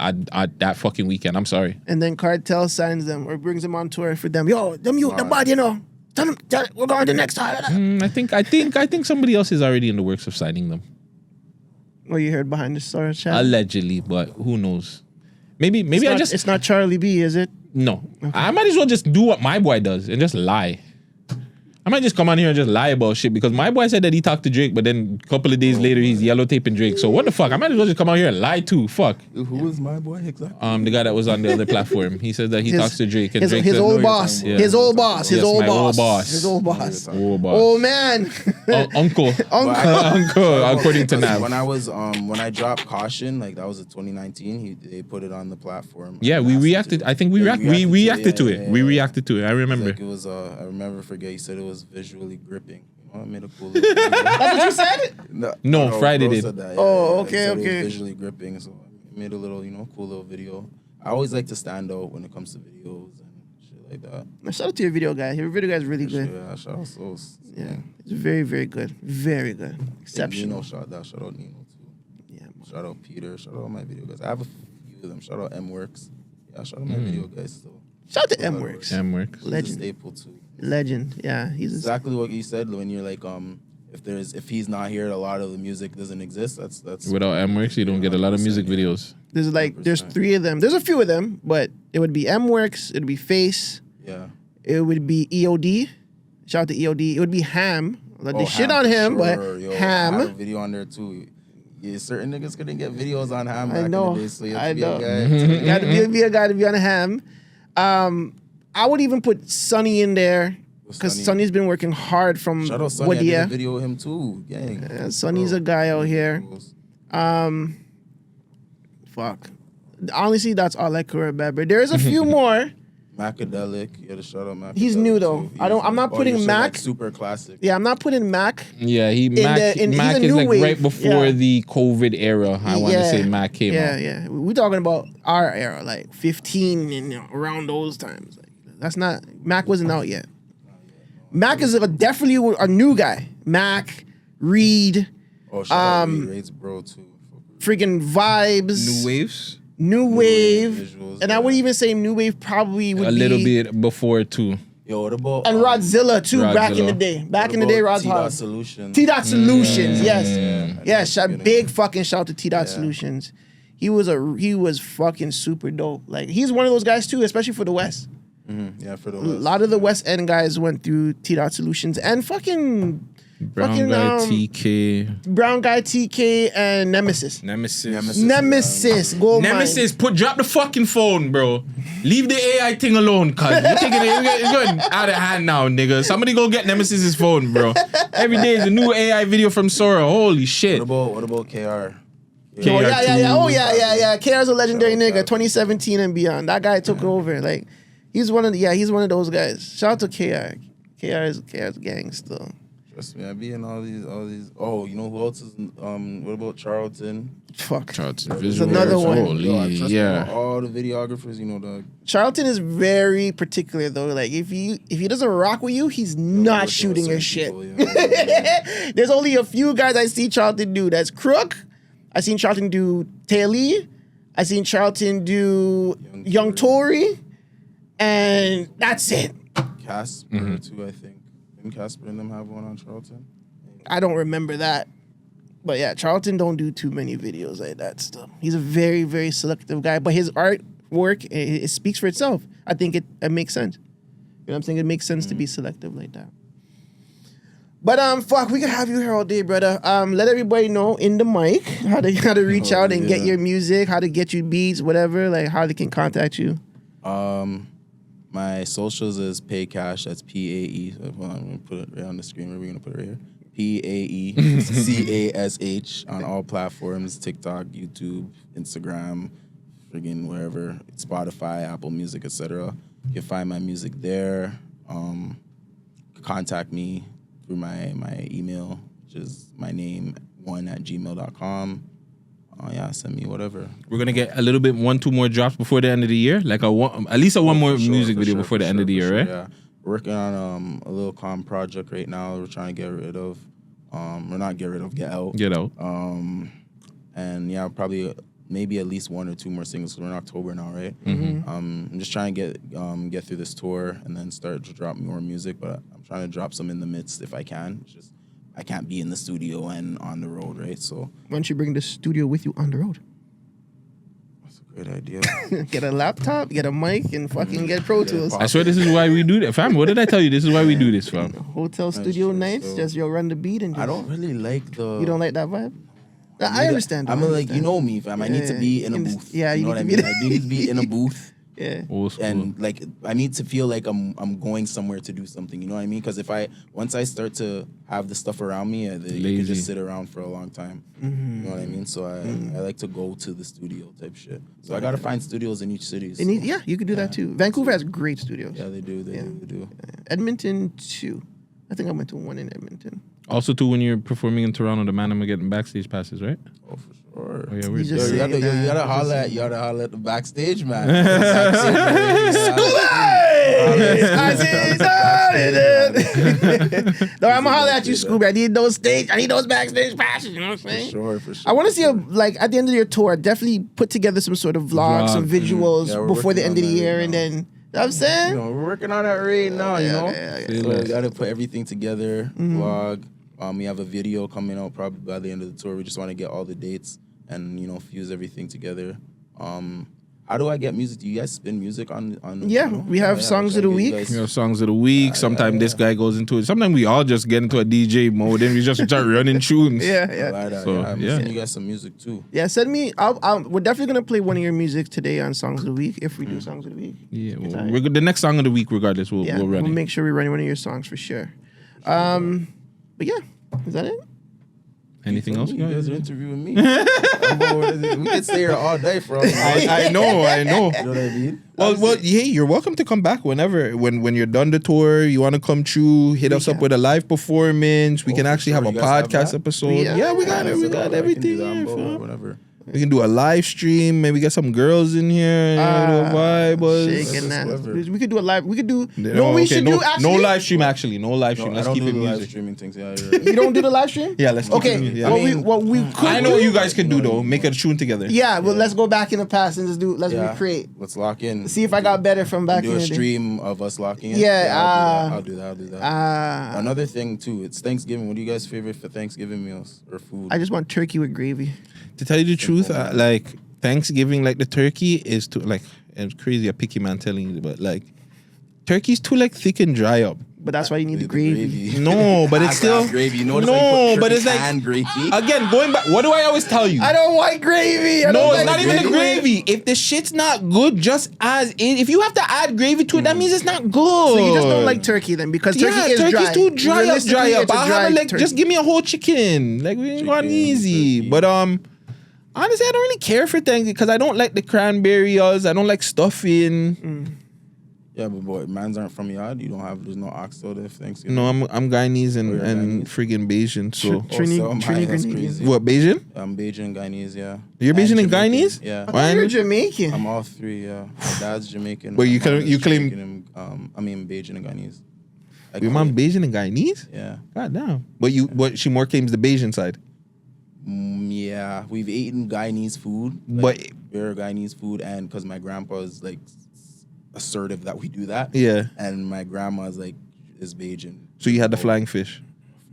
that fucking weekend. I'm sorry. And then Cartel signs them or brings them on tour for them. Yo, them you the bad, you know. Tell them we're going to the next time. I think somebody else is already in the works of signing them. What you heard behind the story chat? Allegedly, but who knows? Maybe It's not Charlie B, is it? no. I might as well just do what my boy does and just lie. I might just come on here and just lie about shit because my boy said that he talked to Drake, but then a couple of days later he's yellow taping Drake. So what the fuck? I might as well just come out here and lie too. Fuck. Who is my boy exactly? The guy that was on the other platform. He said that he talks to Drake. And Drake his said, old boss. Yeah. His old boss. His Yes, old my boss. old boss. His old boss. Oh, boss. Oh man. Uncle. Uncle. According to Nav. When I was when I dropped Caution, like that was in 2019, they put it on the platform. Yeah, we reacted. I think we reacted to it. We reacted to it. I remember. Like it was I remember forget you said it was visually gripping. You know, I made a cool little video. That's what you said? No, Friday bro did. said that, Oh, he said it okay. was visually gripping, so I made a little, cool little video. I always like to stand out when it comes to videos and shit like that. Shout out to your video guy. Your video guy is really good. Yeah, shout out Sauce. Yeah, it's very, very good. Very good. Exceptional. Nino shout out Nino too. Yeah, man. Shout out Peter. Shout out my video guys. I have a few of them. Shout out M Works. Yeah, shout out my video guys. So Shout out to M Works. M Works. he's a Legend. staple too. Legend. Yeah, he's Exactly what you said when you're like if he's not here, a lot of the music doesn't exist. That's Without M Works, you don't get a lot of music videos. there's 3 of them. There's a few of them, but it would be M Works. It would be Face. yeah. It would be EOD. Shout out to EOD. It would be Ham. Like, they shit on for him, but Yo, I Ham. have a video on there too. Yeah, certain niggas couldn't get videos on Ham back I know. in the day, so you have I to be know. a guy. You got to be a guy to be on a Ham. I would even put Sonny in there because Sonny? Sonny's been working hard from Shout out Sonny. I did a Wadia. video with him too. Gang. Yeah, Sonny's a guy out here. Fuck. Honestly, that's all I could remember. There's a few more. Macadelic. Yeah, the shout out Macadelic. He's new, though. too. I'm not putting you're Mac- like super classic. Yeah, I'm not putting Mac. Yeah, Mac Mac he's a is new like wave. right before Yeah. the COVID era. I want to say Mac came out. Yeah. We're talking about our era, like 15 and around those times. Like, that's not Mac wasn't out yet. Mac is definitely a new guy. Mac, Reed, Oh, shout out Raid's bro too. freaking Vibes, New waves. New Wave, visuals, and I would even say New Wave probably would A be little bit before too. Yo, what about and Rodzilla too. Back in the Rodzilla. day, Rod's T-Dot hard. Solutions. T-Dot Solutions, yes. Yeah. Big fucking shout to T-Dot Solutions. He was fucking super dope. Like, he's one of those guys too, especially for the West. Yeah, for the A lot of the West End guys went through T-Dot Solutions and fucking Brown guy TK. Brown Guy TK and Nemesis. Nemesis, Gold Mine. Nemesis, drop the fucking phone, bro. Leave the AI thing alone, cuz. You're taking it's going out of hand now, nigga. Somebody go get Nemesis's phone, bro. Every day is a new AI video from Sora. Holy shit. What about KR? Oh yeah. Oh KR2. yeah. KR's a legendary Shout out nigga. to 2017 and beyond. That guy took over. Like, he's one of those guys. Shout out to KR. KR's gang still. Trust me, I be in all these. Oh, you know who else is? What about Charlton? Fuck. Charlton There's visual. another one. Holy, Yo, I trust yeah. all the videographers. You know the. Charlton is very particular though. Like, if he doesn't rock with you, he's not with shooting your certain shit. people, yeah. There's only a few guys I see Charlton do. That's Crook. I seen Charlton do Taylor. I seen Charlton do Young Tory. And that's it. Casper too, I think. Didn't Casper and them have one on Charlton? I don't remember that. But yeah, Charlton don't do too many videos like that stuff. He's a very, very selective guy. But his artwork, it speaks for itself. I think it makes sense. You know what I'm saying? It makes sense to be selective like that. But fuck, we could have you here all day, brother. Let everybody know in the mic how to reach out and get your music, how to get you beats, whatever, like how they can contact you. My socials is Pae Cash. That's PAE. So, hold on, I'm gonna put it right on the screen. Where are we gonna put it right here? PAECASH on all platforms: TikTok, YouTube, Instagram, friggin' wherever, Spotify, Apple Music, etc. You can find my music there. Contact me through my email, which is my name 1@gmail.com. Send me whatever. We're gonna get a little bit 1-2 more drops before the end of the year, like at least one more music video before the end of the year, right? Yeah, we're working on a little calm project right now. We're trying to get rid of, or not get rid of, get out. Get out. And yeah, probably maybe at least 1 or 2 more singles. 'Cause we're in October now, right? I'm just trying to get through this tour and then start to drop more music. But I'm trying to drop some in the midst if I can. It's just I can't be in the studio and on the road, right? So Why don't you bring the studio with you on the road? that's a Good idea. Get a laptop, get a mic, and fucking get Pro Tools. I swear this is why we do that, fam. What did I tell you? This is why we do this, fam. Hotel studio true, nights, so- just run the beat and just, I don't really like the. You don't like that vibe? I understand. I'm I like, understand. you know me, fam. I need to be in a booth. Yeah, you you know what I need mean. to I do need to be in a booth. Yeah. Old school. And like I need to feel like I'm going somewhere to do something. You know what I mean? Because once I start to have the stuff around me, you can Lazy. just sit around for a long time. You know what I mean? So I like to go to the studio type shit. So I gotta find studios in each city. So. Yeah, you could do that too. Vancouver has great studios. Yeah, they do. They do. Edmonton too. I think I went to one in Edmonton. Also, too, when you're performing in Toronto, the Man Dem are getting backstage passes, right? Oh, for sure. Oh, yeah, You we're just You saying gotta that. holler at the backstage, man. No, I'm gonna holler at you, Scooby. I need those backstage passes. You know what I'm saying? For sure. I want to see at the end of your tour, definitely put together some sort of vlog, some visuals Yeah, we're before the working end of on the that year, right and now. then you know what I'm saying. You know, we're working on that right now, you know? yeah. So we gotta put everything together, vlog. We have a video coming out probably by the end of the tour. We just want to get all the dates and, you know, fuse everything together. How do I get music? Do you guys spin music on Yeah, you know? we have songs of the week. You know, songs of the week. Sometimes this guy goes into it. Sometimes we all just get into a DJ mode and we just start running tunes. Yeah. Like that. So, I'm yeah. sending you guys some music too. Yeah, send me. We're definitely gonna play one of your music today on Songs of the Week if we do Songs of the Week. Yeah, tight. we're good. The next song of the week, regardless, we'll Yeah, run we'll it. make sure we run one of your songs for sure. But yeah, is that it? Anything else? You guys are guys? interviewing me. We could stay here all day for all I know. You know what I mean? Well, hey, you're welcome to come back whenever. When you're done the tour, you want to come through, hit us up with a live performance. We can for actually sure. have a You guys have podcast that? episode. Yeah, We got it. We So got I can do everything that. I'm here, bored, fam. whatever. We can do a live stream. Maybe get some girls in here. And do a vibe. Shaking that. whatever. We could do a live. We could do. No, No, we okay, should no, do actually. no live stream. Actually, no live No, stream. I Let's don't keep do it the live music. streaming things. Yeah, you're right. You don't do the live stream? Yeah, let's keep Okay. it music. Yeah. What we could I know do- what you guys can do though. Make a tune together. Yeah, well, let's go back in the past and just do. Let's Yeah. recreate. Let's lock in. See if I got better from back Do in a the day. stream of us locking in. Yeah, I'll do that. Another thing too, it's Thanksgiving. What do you guys' favorite for Thanksgiving meals or food? I just want turkey with gravy. To tell you the truth, like Thanksgiving, like the turkey is too like it's crazy. A picky man telling you, but like turkey's too like thick and dry up. But that's why you need the gravy. No, but it's still gravy. You notice no, but it's like and gravy. again going back. What do I always tell you? I don't like gravy. I No, don't it's like not even the gravy. If the shit's not good, just as in. If you have to add gravy to it, that means it's not good. So you just don't like turkey then because turkey is turkey's dry. too dry Realistically, up. it's a I dry have like turkey. just give me a whole chicken. Like we ain't going Chicken, easy. turkey. But honestly, I don't really care for things because I don't like the cranberries. I don't like stuffing. Yeah, but boy, mans aren't from yard. You don't have. There's no oxtail there for Thanksgiving. No, I'm Guyanese Oh, you're and Guyanese? friggin' Bayesian. So So am I. That's Trini- crazy. what Bayesian? I'm Bajan, Guyanese, yeah. You're Bayesian and Jamaican, Guyanese? Yeah. I thought you were Jamaican. I'm all three, yeah. My dad's Jamaican. Well, my you mom claim- is you claim- Jamaican and, I mean, Bajan and Guyanese. I Your claim- mom Bayesian and Guyanese? Yeah. God damn. But she more claims the Bayesian side. Yeah, we've eaten Guyanese food, But- pure Guyanese food, and because my grandpa is like assertive that we do that. Yeah. And my grandma's like is Bajan. So you had the flying fish.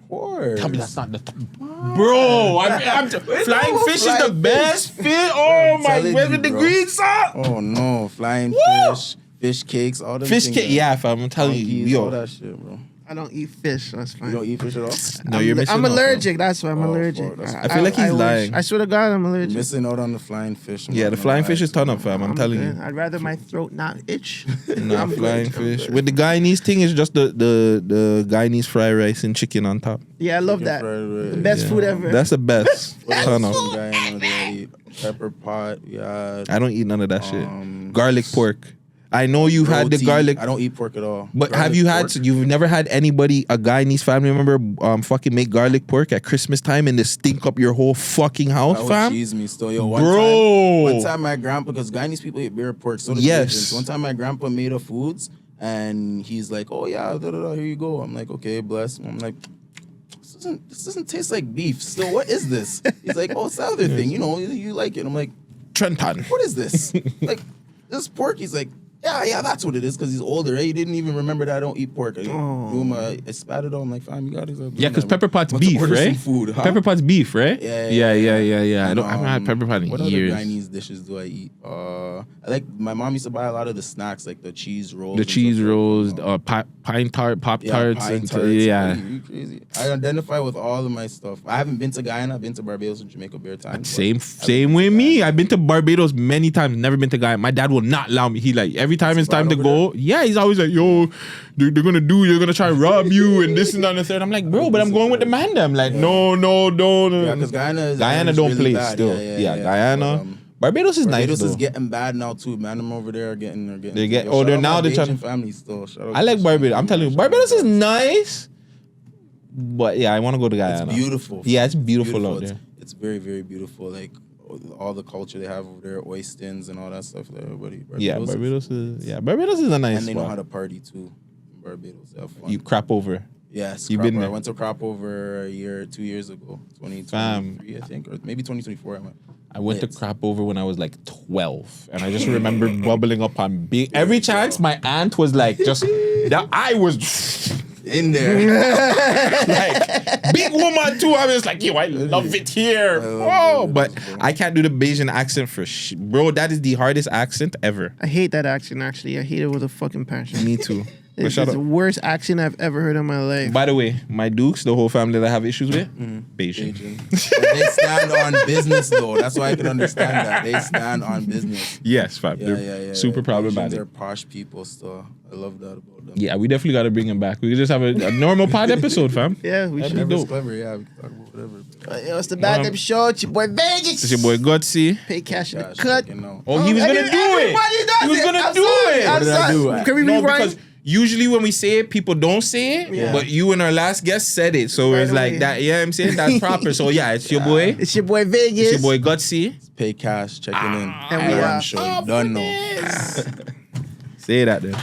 Of course. Tell me that's not the bro. Flying fish is the flying best fish. Oh my! telling Where's you, the bro. green sauce? Oh no, flying Woo! fish cakes, all them Fish things, cake. Yeah, fam. I'm telling you, all yo. that shit, bro. I don't eat fish. So that's fine. You don't eat fish at all? No, you're missing I'm out, allergic. That's why I'm Oh, allergic. fuck, that's- I feel like he's wish. lying. I swear to God, I'm You're allergic. missing out on the flying fish. Yeah, the flying fish is ton up, fam. I'm telling good. you. I'd rather my throat not itch. Nah, I'm flying good. fish. With the Guyanese thing is just the Guyanese fried rice and chicken on top. Yeah, I love that. The best food ever. That's the best. Ton up. Some guy in there that eat pepper pot. Yeah. I don't eat none of that shit. Garlic pork. I know you've had the roti. garlic. I don't eat pork at all. But Garlic have you had? pork? So you've never had anybody, a Guyanese family member, fucking make garlic pork at Christmas time and they stink up your whole fucking house, That would fam? cheese me still, yo. Bro. One time my grandpa, because Guyanese people eat beer pork, so do Yes. Bajans. One time my grandpa made a foods and he's like, "Oh yeah, here you go." I'm like, "Okay, bless." I'm like, "This doesn't taste like beef. Still, what is this?" He's like, "Oh, it's the other thing. You know, you like it." I'm like, Trenton. "What is this? Like, this pork?" He's like, Yeah, that's what it is. Because he's older. He didn't even remember that I don't eat pork. I spat it on. I'm like, fam, you got it. Yeah, because pepper pot's beef, right? Food, huh? Pepper pot's beef, right? Yeah. I haven't had pepper pot in what years. What other Guyanese dishes do I eat? I like, my mom used to buy a lot of the snacks, like the cheese rolls. The cheese rolls, pine tart, pop tarts. Yeah. You crazy. I identify with all of my stuff. I haven't been to Guyana. I've been to Barbados and Jamaica bare time. Same with me. I've been to Barbados many times, never been to Guyana. My dad will not allow me. He like, every time it's time to go, he's always like, yo, they're gonna try to rob you and this and that and the third. I'm like, bro, but I'm going with the Man Dem. Like, no, don't. Yeah, because Guyana don't really play bad. still. Yeah, Guyana. Barbados is nice. Barbados is though. getting bad now too. Man, them over there are getting. They're now they're trying. Family still. I like Barbados. I'm telling you, Barbados is nice. But yeah, I want to go to Guyana. It's beautiful. Yeah, it's beautiful out there. It's very, very beautiful. Like all the culture they have over there, oysters and all that stuff. Everybody. Barbados is a nice. And they know spot. how to party too. In Barbados, they have fun. You crap over. Yes, you've been there. I went to crop over 2 years ago, 2023, I think, or maybe 2024. I went to crap over when I was like 12, and I just remember bubbling up on every chance. My aunt was like, I was in there, like big woman too. I was like, yo, I love it here. But I can't do the Bayesian accent for bro. That is the hardest accent ever. I hate that accent. Actually, I hate it with a fucking passion. Me too. It's the worst accent I've ever heard in my life. By the way, my Dukes, the whole family that I have issues with, Bayesian. They stand on business though. That's why I can understand that. They stand on business. Yes, fam. They're super problematic. They're posh people, so I love that about them. Yeah, we definitely got to bring them back. We could just have a normal pod episode, fam. Yeah, we should. It's clever. Yeah, we can talk about whatever. It's the Man Dem Show. It's your boy Vagez. It's your boy Guttzy. Pae Cash in the cut. Oh, he was gonna do it. He was gonna do it. What did I do? Can we rewind? Usually when we say it, people don't say it, but you and our last guest said it. So it's like that, yeah, I'm saying that's proper. So yeah, it's your boy. It's your boy Vagez. It's your boy Guttzy. It's Pae Cash checking in. And we are Show. Done know. Say that then.